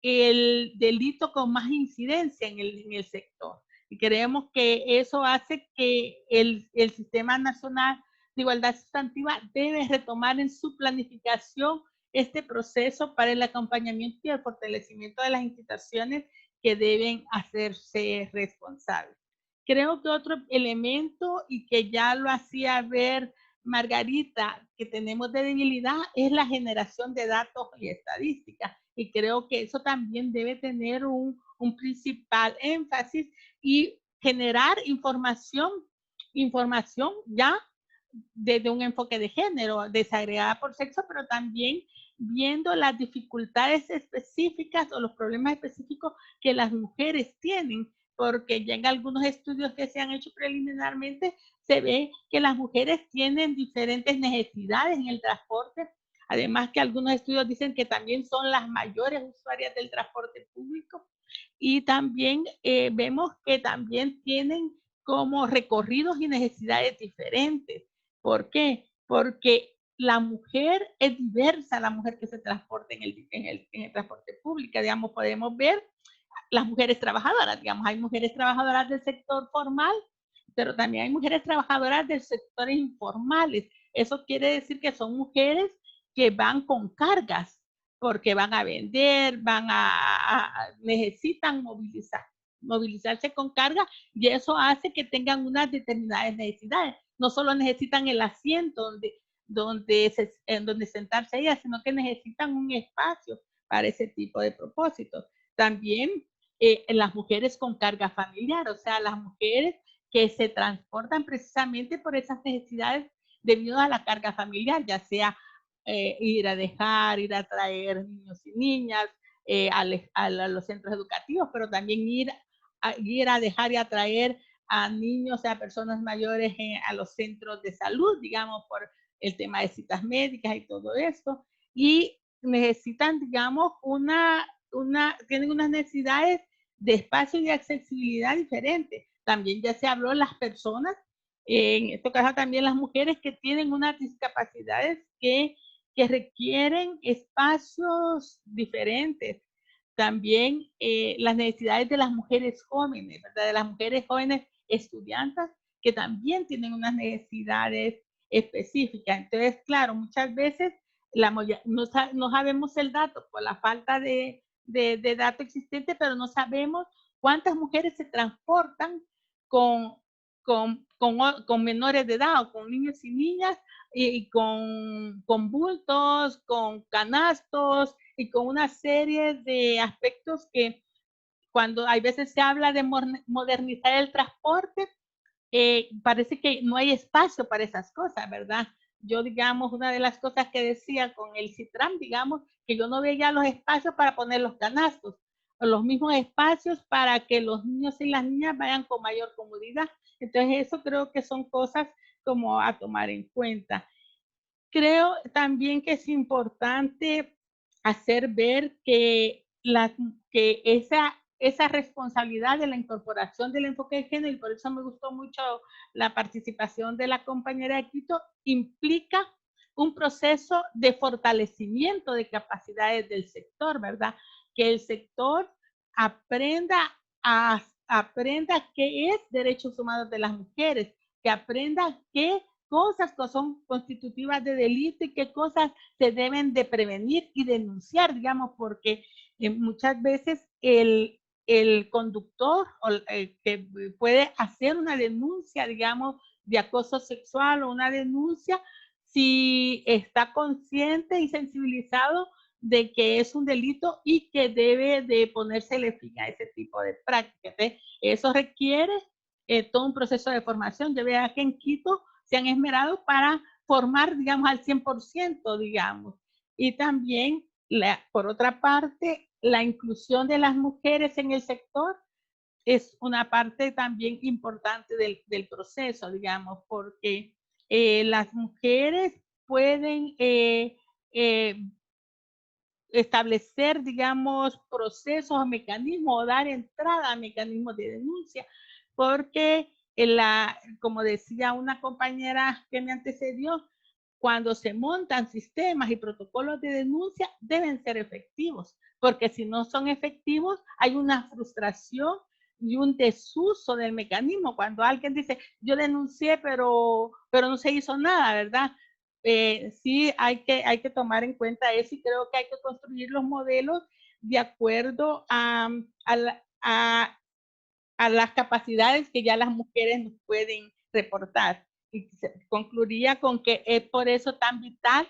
el delito con más incidencia en el sector. Y creemos que eso hace que el Sistema Nacional de Igualdad Sustantiva debe retomar en su planificación este proceso para el acompañamiento y el fortalecimiento de las instituciones que deben hacerse responsables. Creo que otro elemento, y que ya lo hacía ver Margarita, que tenemos de debilidad, es la generación de datos y estadísticas. Y creo que eso también debe tener un principal énfasis y generar información ya desde un enfoque de género, desagregada por sexo, pero también viendo las dificultades específicas o los problemas específicos que las mujeres tienen, porque ya en algunos estudios que se han hecho preliminarmente se ve que las mujeres tienen diferentes necesidades en el transporte, además que algunos estudios dicen que también son las mayores usuarias del transporte público, y también vemos que también tienen como recorridos y necesidades diferentes. ¿Por qué? Porque la mujer es diversa, la mujer que se transporta en el transporte público. Digamos, podemos ver las mujeres trabajadoras. Digamos, hay mujeres trabajadoras del sector formal, pero también hay mujeres trabajadoras del sector informales. Eso quiere decir que son mujeres que van con cargas, porque van a vender, necesitan movilizarse con carga, y eso hace que tengan unas determinadas necesidades. No solo necesitan el asiento donde sentarse ellas, sino que necesitan un espacio para ese tipo de propósitos. También las mujeres con carga familiar, o sea, las mujeres que se transportan precisamente por esas necesidades debido a la carga familiar, ya sea ir a dejar, ir a traer niños y niñas a los centros educativos, pero también ir a dejar y a traer a niños, a personas mayores a los centros de salud, digamos, por el tema de citas médicas y todo esto, y necesitan, digamos, tienen unas necesidades de espacio y de accesibilidad diferentes. También ya se habló de las personas, en este caso también las mujeres que tienen unas discapacidades que requieren espacios diferentes. También las necesidades de las mujeres jóvenes, ¿verdad? De las mujeres jóvenes estudiantes que también tienen unas necesidades específicas. Entonces, claro, muchas veces no sabemos el dato por la falta de de dato existente, pero no sabemos cuántas mujeres se transportan con menores de edad o con niños y niñas y con bultos, con canastos y con una serie de aspectos que cuando hay veces se habla de modernizar el transporte, parece que no hay espacio para esas cosas, ¿verdad? Yo, digamos, una de las cosas que decía con el Citram, digamos, que yo no veía los espacios para poner los canastos, o los mismos espacios para que los niños y las niñas vayan con mayor comodidad. Entonces, eso creo que son cosas como a tomar en cuenta. Creo también que es importante hacer ver que esa responsabilidad de la incorporación del enfoque de género, y por eso me gustó mucho la participación de la compañera de Quito, implica un proceso de fortalecimiento de capacidades del sector, ¿verdad? Que el sector aprenda qué es derechos humanos de las mujeres, que aprenda qué cosas que son constitutivas de delito y qué cosas se deben de prevenir y denunciar, digamos, porque muchas veces el conductor que puede hacer una denuncia, digamos, de acoso sexual o una denuncia, si está consciente y sensibilizado de que es un delito y que debe de ponérsele fin a ese tipo de prácticas. Eso requiere todo un proceso de formación. Yo veo que en Quito se han esmerado para formar, digamos, al 100%, digamos. Y también, por otra parte, la inclusión de las mujeres en el sector es una parte también importante del proceso, digamos, porque las mujeres pueden establecer, digamos, procesos o mecanismos o dar entrada a mecanismos de denuncia, porque como decía una compañera que me antecedió, cuando se montan sistemas y protocolos de denuncia deben ser efectivos, porque si no son efectivos hay una frustración y un desuso del mecanismo. Cuando alguien dice, yo denuncié, pero no se hizo nada, ¿verdad? Sí hay que tomar en cuenta eso, y creo que hay que construir los modelos de acuerdo a las capacidades que ya las mujeres nos pueden reportar. Y concluiría con que es por eso tan vital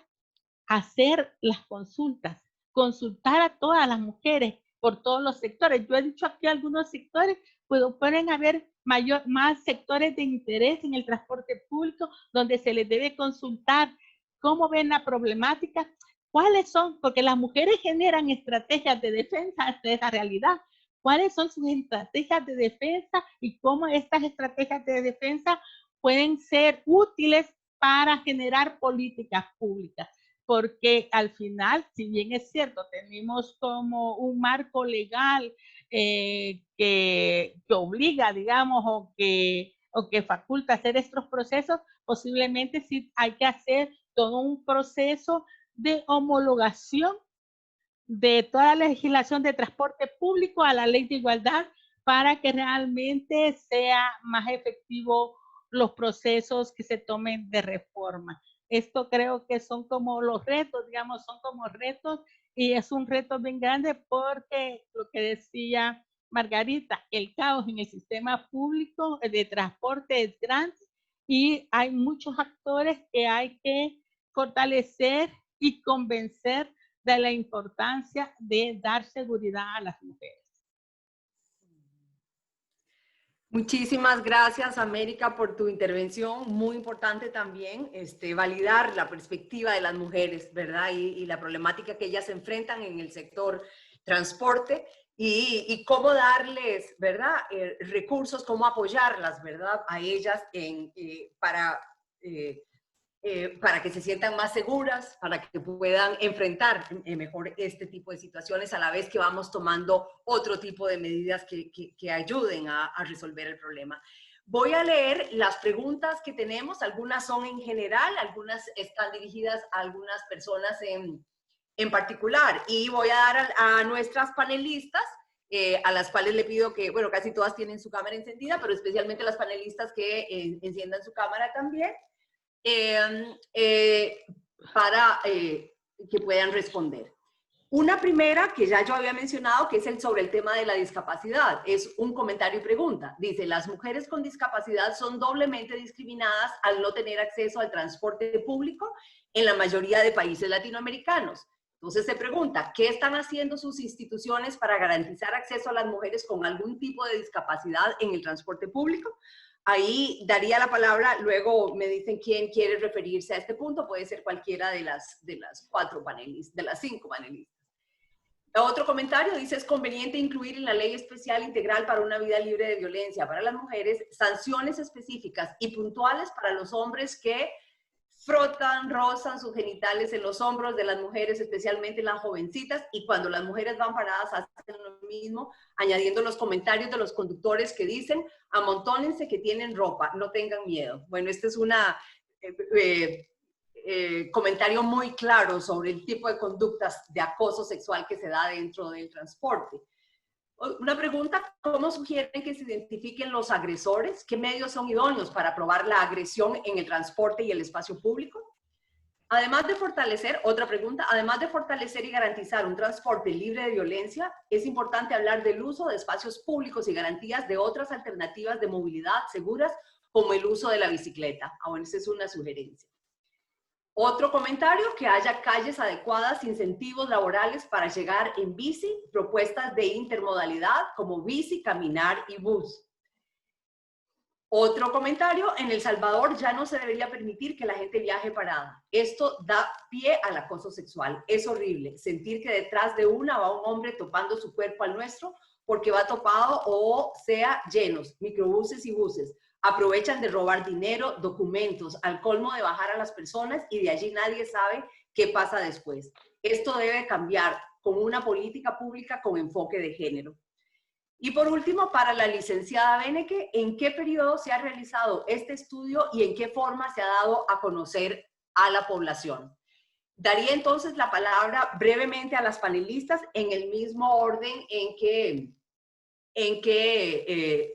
hacer las consultas, consultar a todas las mujeres por todos los sectores. Yo he dicho aquí algunos sectores, pues pueden haber más sectores de interés en el transporte público donde se les debe consultar cómo ven la problemática, cuáles son, porque las mujeres generan estrategias de defensa de esa realidad. ¿Cuáles son sus estrategias de defensa y cómo estas estrategias de defensa pueden ser útiles para generar políticas públicas? Porque al final, si bien es cierto, tenemos como un marco legal que obliga, digamos, o que faculta hacer estos procesos, posiblemente sí hay que hacer todo un proceso de homologación de toda la legislación de transporte público a la ley de igualdad para que realmente sea más efectivo los procesos que se tomen de reforma. Esto creo que son como los retos, digamos, son como retos, y es un reto bien grande porque lo que decía Margarita, el caos en el sistema público de transporte es grande y hay muchos actores que hay que fortalecer y convencer de la importancia de dar seguridad a las mujeres. Muchísimas gracias, América, por tu intervención. Muy importante también validar la perspectiva de las mujeres, ¿verdad? Y la problemática que ellas enfrentan en el sector transporte y cómo darles, ¿verdad? Recursos, cómo apoyarlas, ¿verdad? A ellas para que se sientan más seguras, para que puedan enfrentar mejor este tipo de situaciones, a la vez que vamos tomando otro tipo de medidas que ayuden a resolver el problema. Voy a leer las preguntas que tenemos, algunas son en general, algunas están dirigidas a algunas personas en particular, y voy a dar a nuestras panelistas, a las cuales le pido que, bueno, casi todas tienen su cámara encendida, pero especialmente las panelistas que enciendan su cámara también, para que puedan responder. Una primera que ya yo había mencionado, que es sobre el tema de la discapacidad. Es un comentario y pregunta. Dice, las mujeres con discapacidad son doblemente discriminadas al no tener acceso al transporte público en la mayoría de países latinoamericanos. Entonces se pregunta, ¿qué están haciendo sus instituciones para garantizar acceso a las mujeres con algún tipo de discapacidad en el transporte público? Ahí daría la palabra, luego me dicen quién quiere referirse a este punto, puede ser cualquiera de las 4 panelistas, de las 5 panelistas. Otro comentario dice, es conveniente incluir en la Ley Especial Integral para una Vida Libre de Violencia para las Mujeres sanciones específicas y puntuales para los hombres que frotan, rozan sus genitales en los hombros de las mujeres, especialmente las jovencitas, y cuando las mujeres van paradas hacen lo mismo, añadiendo los comentarios de los conductores que dicen, amontónense que tienen ropa, no tengan miedo. Bueno, este es una... comentario muy claro sobre el tipo de conductas de acoso sexual que se da dentro del transporte. Una pregunta, ¿cómo sugieren que se identifiquen los agresores? ¿Qué medios son idóneos para probar la agresión en el transporte y el espacio público? Además de fortalecer, otra pregunta, además de fortalecer y garantizar un transporte libre de violencia, es importante hablar del uso de espacios públicos y garantías de otras alternativas de movilidad seguras, como el uso de la bicicleta. Bueno, esa es una sugerencia. Otro comentario, que haya calles adecuadas, incentivos laborales para llegar en bici, propuestas de intermodalidad como bici, caminar y bus. Otro comentario, en El Salvador ya no se debería permitir que la gente viaje parada. Esto da pie al acoso sexual. Es horrible sentir que detrás de una va un hombre topando su cuerpo al nuestro porque va topado o sea llenos, microbuses y buses. Aprovechan de robar dinero, documentos, al colmo de bajar a las personas y de allí nadie sabe qué pasa después. Esto debe cambiar con una política pública con enfoque de género. Y por último, para la licenciada Beneke, ¿en qué periodo se ha realizado este estudio y en qué forma se ha dado a conocer a la población? Daría entonces la palabra brevemente a las panelistas en el mismo orden en que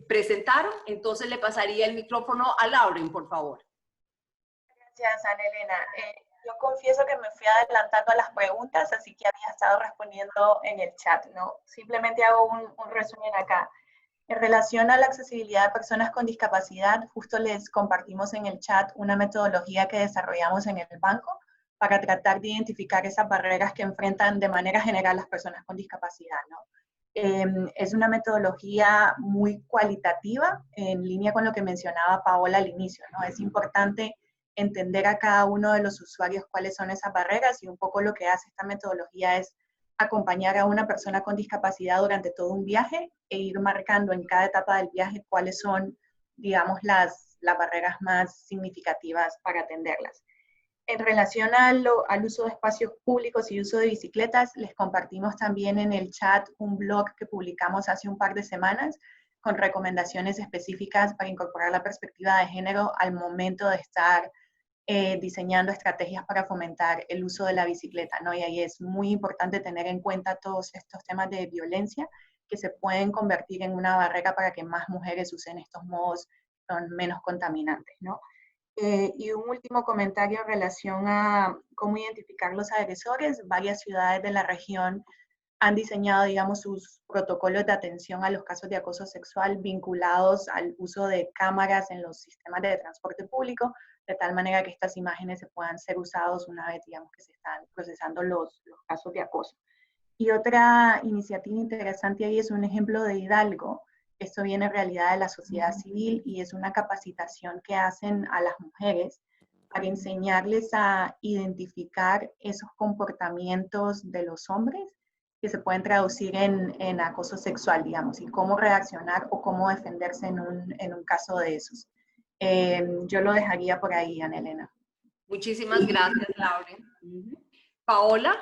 presentaron. Entonces le pasaría el micrófono a Lauren, por favor. Gracias, Ana Elena. Yo confieso que me fui adelantando a las preguntas, así que había estado respondiendo en el chat, ¿no? Simplemente hago un resumen acá. En relación a la accesibilidad de personas con discapacidad, justo les compartimos en el chat una metodología que desarrollamos en el banco para tratar de identificar esas barreras que enfrentan de manera general las personas con discapacidad, ¿no? Es una metodología muy cualitativa, en línea con lo que mencionaba Paola al inicio, ¿no? Es importante entender a cada uno de los usuarios cuáles son esas barreras, y un poco lo que hace esta metodología es acompañar a una persona con discapacidad durante todo un viaje e ir marcando en cada etapa del viaje cuáles son, digamos, las barreras más significativas para atenderlas. En relación al uso de espacios públicos y uso de bicicletas, les compartimos también en el chat un blog que publicamos hace un par de semanas con recomendaciones específicas para incorporar la perspectiva de género al momento de estar diseñando estrategias para fomentar el uso de la bicicleta, ¿no? Y ahí es muy importante tener en cuenta todos estos temas de violencia que se pueden convertir en una barrera para que más mujeres usen estos modos menos contaminantes, ¿no? Y un último comentario en relación a cómo identificar los agresores. Varias ciudades de la región han diseñado, digamos, sus protocolos de atención a los casos de acoso sexual vinculados al uso de cámaras en los sistemas de transporte público, de tal manera que estas imágenes se puedan ser usados una vez, digamos, que se están procesando los casos de acoso. Y otra iniciativa interesante ahí es un ejemplo de Hidalgo. Esto viene en realidad de la sociedad civil y es una capacitación que hacen a las mujeres para enseñarles a identificar esos comportamientos de los hombres que se pueden traducir en acoso sexual, digamos, y cómo reaccionar o cómo defenderse en un caso de esos. Yo lo dejaría por ahí, Ana Elena. Muchísimas gracias, Lauren. Paola,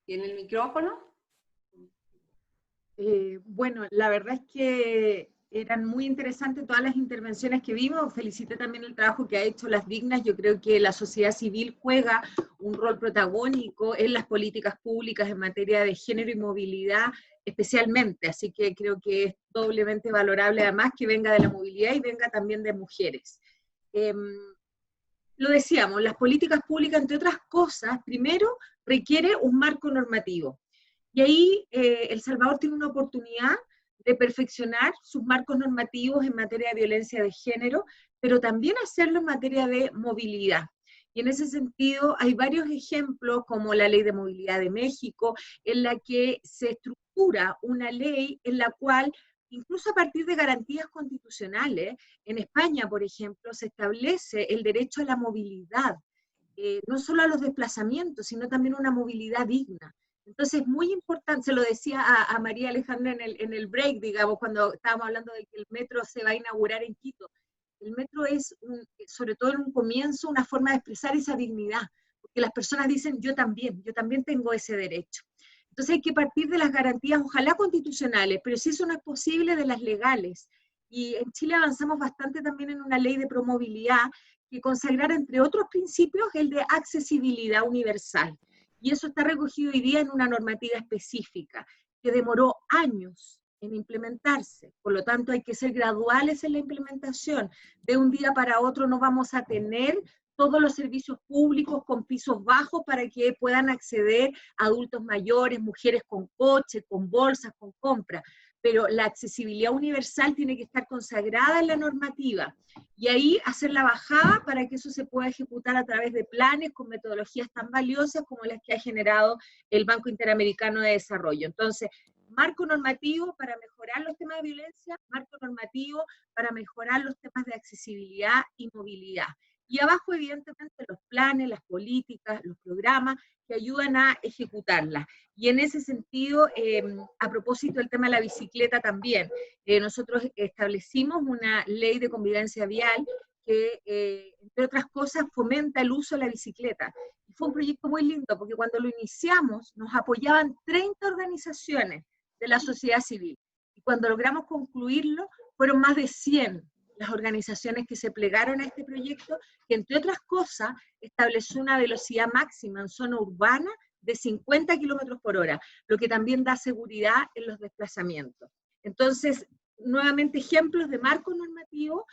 ¿tiene el micrófono? Bueno, la verdad es que eran muy interesantes todas las intervenciones que vimos. Felicito también el trabajo que ha hecho Las Dignas. Yo creo que la sociedad civil juega un rol protagónico en las políticas públicas en materia de género y movilidad especialmente, así que creo que es doblemente valorable además que venga de la movilidad y venga también de mujeres. Lo decíamos, las políticas públicas, entre otras cosas, primero requiere un marco normativo. Y ahí El Salvador tiene una oportunidad de perfeccionar sus marcos normativos en materia de violencia de género, pero también hacerlo en materia de movilidad. Y en ese sentido hay varios ejemplos, como la Ley de Movilidad de México, en la que se estructura una ley en la cual, incluso a partir de garantías constitucionales, en España, por ejemplo, se establece el derecho a la movilidad, no solo a los desplazamientos, sino también una movilidad digna. Entonces, muy importante, se lo decía a María Alejandra en el break, digamos, cuando estábamos hablando de que el metro se va a inaugurar en Quito. El metro es, sobre todo en un comienzo, una forma de expresar esa dignidad, porque las personas dicen, yo también tengo ese derecho. Entonces hay que partir de las garantías, ojalá constitucionales, pero si eso no es posible, de las legales. Y en Chile avanzamos bastante también en una ley de promovilidad que consagrara, entre otros principios, el de accesibilidad universal. Y eso está recogido hoy día en una normativa específica, que demoró años en implementarse. Por lo tanto, hay que ser graduales en la implementación. De un día para otro no vamos a tener todos los servicios públicos con pisos bajos para que puedan acceder adultos mayores, mujeres con coche, con bolsas, con compra. Pero la accesibilidad universal tiene que estar consagrada en la normativa. Y ahí hacer la bajada para que eso se pueda ejecutar a través de planes con metodologías tan valiosas como las que ha generado el Banco Interamericano de Desarrollo. Entonces, marco normativo para mejorar los temas de violencia, marco normativo para mejorar los temas de accesibilidad y movilidad. Y abajo, evidentemente, los planes, las políticas, los programas que ayudan a ejecutarlas. Y en ese sentido, a propósito del tema de la bicicleta también, nosotros establecimos una ley de convivencia vial que, entre otras cosas, fomenta el uso de la bicicleta. Y fue un proyecto muy lindo, porque cuando lo iniciamos, nos apoyaban 30 organizaciones de la sociedad civil. Y cuando logramos concluirlo, fueron más de 100 las organizaciones que se plegaron a este proyecto, que entre otras cosas estableció una velocidad máxima en zona urbana de 50 kilómetros por hora, lo que también da seguridad en los desplazamientos. Entonces, nuevamente ejemplos de marco normativo,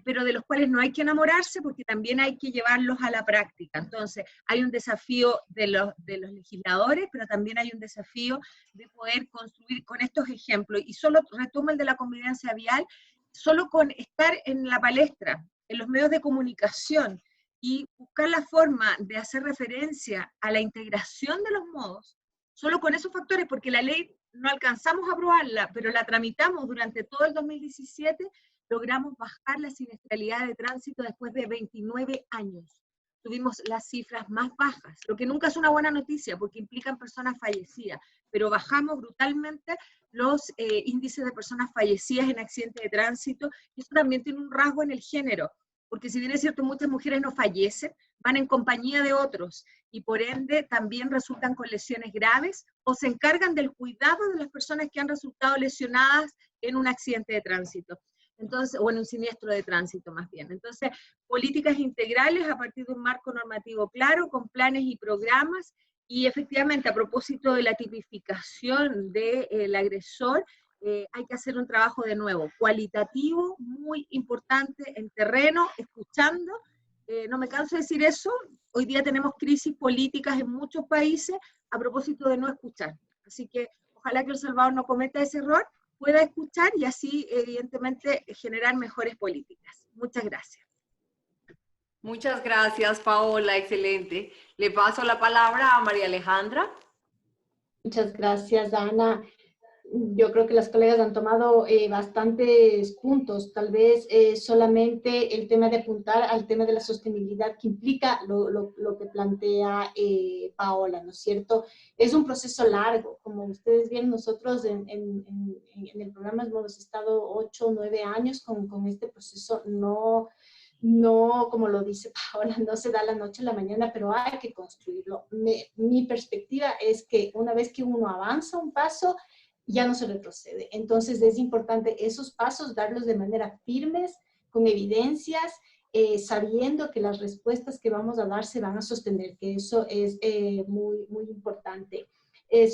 pero de los cuales no hay que enamorarse porque también hay que llevarlos a la práctica. Entonces, hay un desafío de los legisladores, pero también hay un desafío de poder construir con estos ejemplos. Y solo retomo el de la convivencia vial, solo con estar en la palestra, en los medios de comunicación, y buscar la forma de hacer referencia a la integración de los modos, solo con esos factores, porque la ley no alcanzamos a aprobarla, pero la tramitamos durante todo el 2017, logramos bajar la siniestralidad de tránsito después de 29 años. Tuvimos las cifras más bajas, lo que nunca es una buena noticia, porque implican personas fallecidas, pero bajamos brutalmente los índices de personas fallecidas en accidentes de tránsito, y eso también tiene un rasgo en el género, porque si bien es cierto muchas mujeres no fallecen, van en compañía de otros, y por ende también resultan con lesiones graves, o se encargan del cuidado de las personas que han resultado lesionadas en un accidente de tránsito. Entonces, o en un siniestro de tránsito más bien. Entonces, políticas integrales a partir de un marco normativo claro, con planes y programas, y efectivamente, a propósito de la tipificación del agresor, hay que hacer un trabajo de nuevo, cualitativo, muy importante, en terreno, escuchando. No me canso de decir eso, hoy día tenemos crisis políticas en muchos países a propósito de no escuchar. Así que ojalá que El Salvador no cometa ese error, pueda escuchar y así, evidentemente, generar mejores políticas. Muchas gracias. Muchas gracias, Paola, excelente. Le paso la palabra a María Alejandra. Muchas gracias, Ana. Yo creo que las colegas han tomado bastantes puntos, tal vez solamente el tema de apuntar al tema de la sostenibilidad que implica lo que plantea Paola, ¿no es cierto? Es un proceso largo, como ustedes ven, nosotros en el programa hemos estado 8 o 9 años con este proceso, no, como lo dice Paola, no se da la noche a la mañana, pero hay que construirlo. Mi perspectiva es que una vez que uno avanza un paso, ya no se retrocede. Entonces es importante esos pasos darlos de manera firmes, con evidencias, sabiendo que las respuestas que vamos a dar se van a sostener, que eso es muy, muy importante.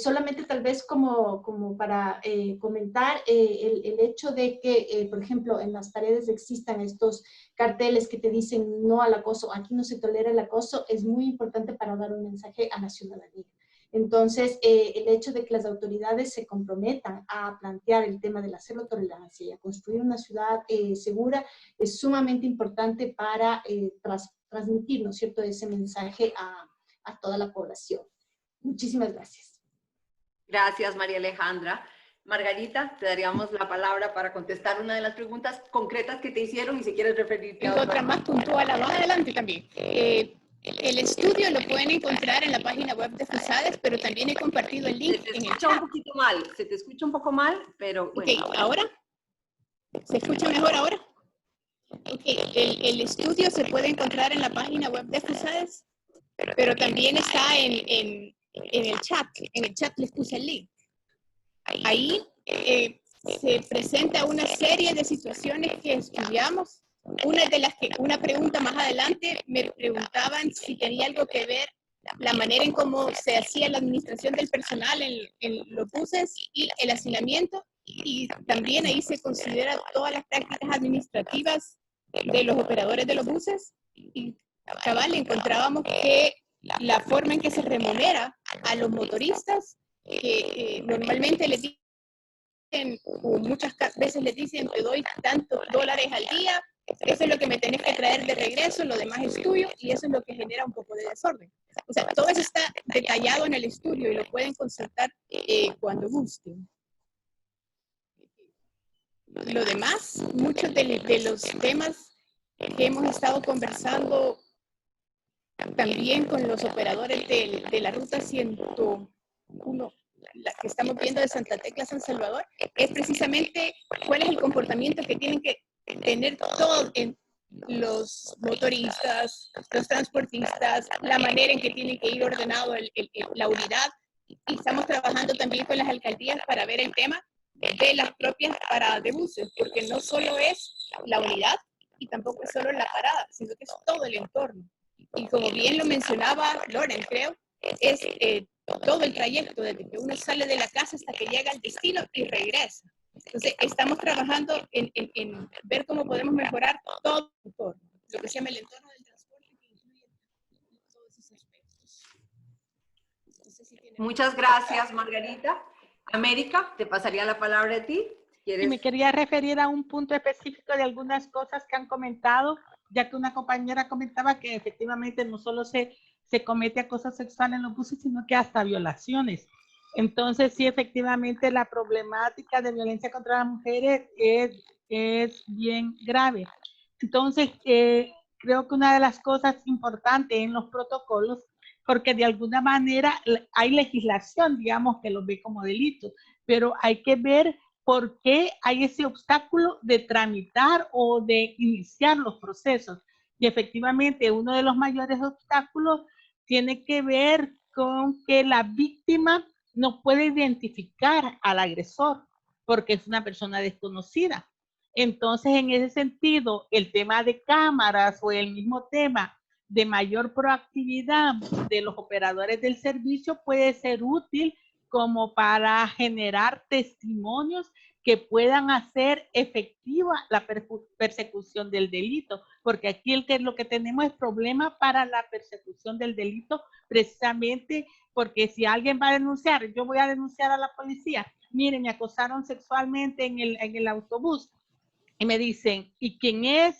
Solamente tal vez como para comentar el hecho de que, por ejemplo, en las paredes existan estos carteles que te dicen no al acoso, aquí no se tolera el acoso, es muy importante para dar un mensaje a la ciudadanía. Entonces, el hecho de que las autoridades se comprometan a plantear el tema de la cero tolerancia y a construir una ciudad segura es sumamente importante para transmitir, ¿no es cierto?, ese mensaje a toda la población. Muchísimas gracias. Gracias, María Alejandra. Margarita, te daríamos la palabra para contestar una de las preguntas concretas que te hicieron y si quieres referirte a otra más puntual más adelante también. El estudio lo pueden encontrar en la página web de FUSADES, pero también he compartido el link en el chat. Un poquito mal, se te escucha un poco mal, pero bueno. Ok, ¿ahora? ¿Se escucha mejor ahora? Ok, el estudio se puede encontrar en la página web de FUSADES, pero también está en el chat. En el chat les puse el link. Ahí se presenta una serie de situaciones que estudiamos. Una pregunta más adelante me preguntaban si tenía algo que ver la manera en cómo se hacía la administración del personal en los buses y el hacinamiento, y también ahí se considera todas las prácticas administrativas de los operadores de los buses, y cabal encontrábamos que la forma en que se remunera a los motoristas, que normalmente les dicen, o muchas veces les dicen, te doy tantos dólares al día, eso es lo que me tenés que traer de regreso, lo demás es tuyo, y eso es lo que genera un poco de desorden. O sea, todo eso está detallado en el estudio y lo pueden consultar cuando gusten. Lo demás, muchos de los temas que hemos estado conversando también con los operadores de la ruta 101, la que estamos viendo de Santa Tecla a San Salvador, es precisamente cuál es el comportamiento que tienen que tener todos los motoristas, los transportistas, la manera en que tiene que ir ordenado la unidad. Y estamos trabajando también con las alcaldías para ver el tema de las propias paradas de buses, porque no solo es la unidad y tampoco es solo la parada, sino que es todo el entorno. Y como bien lo mencionaba Loren, creo, es todo el trayecto, desde que uno sale de la casa hasta que llega al destino y regresa. Entonces, estamos trabajando en ver cómo podemos mejorar todo el entorno, lo que se llama el entorno del transporte, que incluye todos esos aspectos. No sé si Muchas gracias, Margarita. América, te pasaría la palabra a ti. Y me quería referir a un punto específico de algunas cosas que han comentado, ya que una compañera comentaba que efectivamente no solo se comete acoso sexual en los buses, sino que hasta violaciones. Entonces, sí, efectivamente, la problemática de violencia contra las mujeres es bien grave. Entonces, creo que una de las cosas importantes en los protocolos, porque de alguna manera hay legislación, digamos, que los ve como delitos, pero hay que ver por qué hay ese obstáculo de tramitar o de iniciar los procesos. Y efectivamente, uno de los mayores obstáculos tiene que ver con que la víctima no puede identificar al agresor porque es una persona desconocida. Entonces, en ese sentido, el tema de cámaras o el mismo tema de mayor proactividad de los operadores del servicio puede ser útil como para generar testimonios que puedan hacer efectiva la persecución del delito, porque aquí lo que tenemos es problema para la persecución del delito, precisamente porque si alguien va a denunciar, yo voy a denunciar a la policía, miren, me acosaron sexualmente en el autobús, y me dicen, ¿y quién es?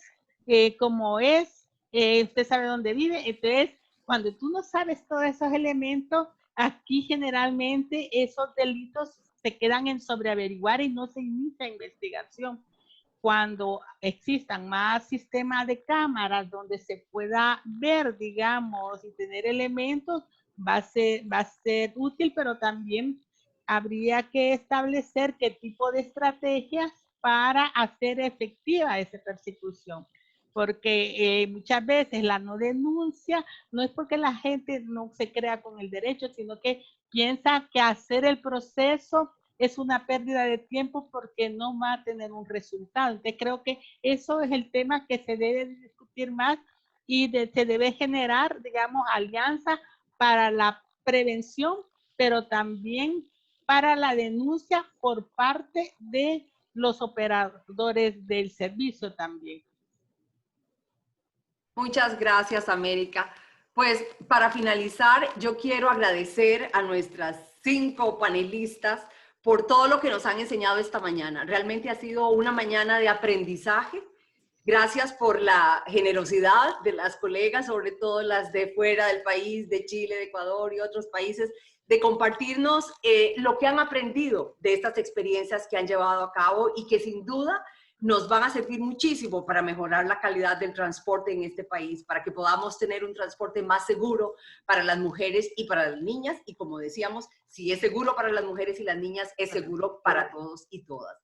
¿Cómo es? ¿Usted sabe dónde vive? Entonces, cuando tú no sabes todos esos elementos, aquí generalmente esos delitos se quedan en sobreaveriguar y no se inicia investigación. Cuando existan más sistemas de cámaras donde se pueda ver, digamos, y tener elementos, va a ser útil, pero también habría que establecer qué tipo de estrategias para hacer efectiva esa persecución. Porque muchas veces la no denuncia no es porque la gente no se crea con el derecho, sino que piensa que hacer el proceso es una pérdida de tiempo porque no va a tener un resultado. Entonces creo que eso es el tema que se debe discutir más y se debe generar, digamos, alianzas para la prevención, pero también para la denuncia por parte de los operadores del servicio también. Muchas gracias, América. Pues para finalizar, yo quiero agradecer a nuestras 5 panelistas por todo lo que nos han enseñado esta mañana. Realmente ha sido una mañana de aprendizaje. Gracias por la generosidad de las colegas, sobre todo las de fuera del país, de Chile, de Ecuador y otros países, de compartirnos lo que han aprendido de estas experiencias que han llevado a cabo y que sin duda nos van a servir muchísimo para mejorar la calidad del transporte en este país, para que podamos tener un transporte más seguro para las mujeres y para las niñas. Y como decíamos, si es seguro para las mujeres y las niñas, es seguro para todos y todas.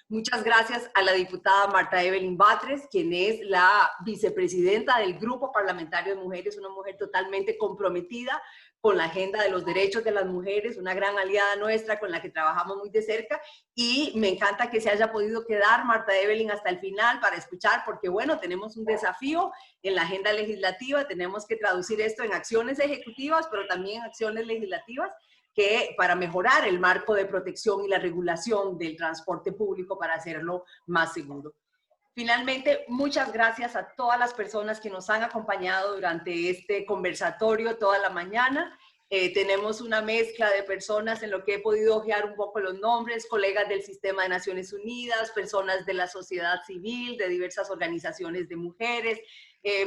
Muchas gracias a la diputada Marta Evelyn Batres, quien es la vicepresidenta del Grupo Parlamentario de Mujeres, una mujer totalmente comprometida con la agenda de los derechos de las mujeres, una gran aliada nuestra con la que trabajamos muy de cerca, y me encanta que se haya podido quedar Marta Evelyn hasta el final para escuchar, porque bueno, tenemos un desafío en la agenda legislativa, tenemos que traducir esto en acciones ejecutivas, pero también en acciones legislativas, que para mejorar el marco de protección y la regulación del transporte público para hacerlo más seguro. Finalmente, muchas gracias a todas las personas que nos han acompañado durante este conversatorio toda la mañana. Tenemos una mezcla de personas en lo que he podido ojear un poco los nombres, colegas del Sistema de Naciones Unidas, personas de la sociedad civil, de diversas organizaciones de mujeres,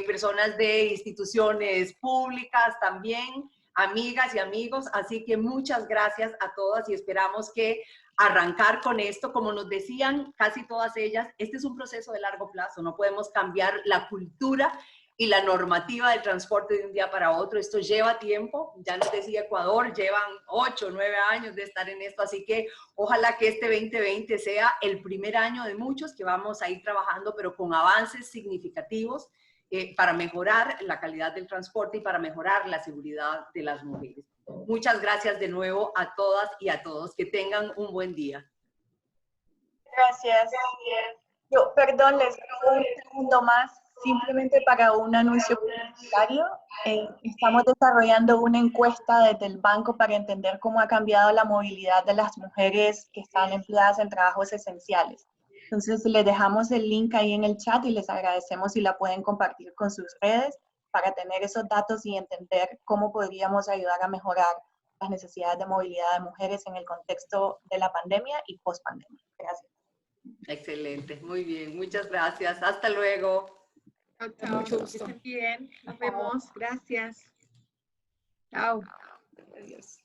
personas de instituciones públicas también, amigas y amigos. Así que muchas gracias a todas y esperamos que arrancar con esto, como nos decían casi todas ellas, este es un proceso de largo plazo, no podemos cambiar la cultura y la normativa del transporte de un día para otro, esto lleva tiempo, ya nos decía Ecuador, llevan 8 o 9 años de estar en esto, así que ojalá que este 2020 sea el primer año de muchos que vamos a ir trabajando, pero con avances significativos para mejorar la calidad del transporte y para mejorar la seguridad de las mujeres. Muchas gracias de nuevo a todas y a todos. Que tengan un buen día. Gracias. Yo, perdón, les doy un segundo más, simplemente para un anuncio publicitario. Estamos desarrollando una encuesta desde el banco para entender cómo ha cambiado la movilidad de las mujeres que están empleadas en trabajos esenciales. Entonces, les dejamos el link ahí en el chat y les agradecemos si la pueden compartir con sus redes para tener esos datos y entender cómo podríamos ayudar a mejorar las necesidades de movilidad de mujeres en el contexto de la pandemia y post-pandemia. Gracias. Excelente, muy bien, muchas gracias. Hasta luego. Chao, mucho gusto. Que estén bien, nos vemos. Gracias. Chao. Adiós.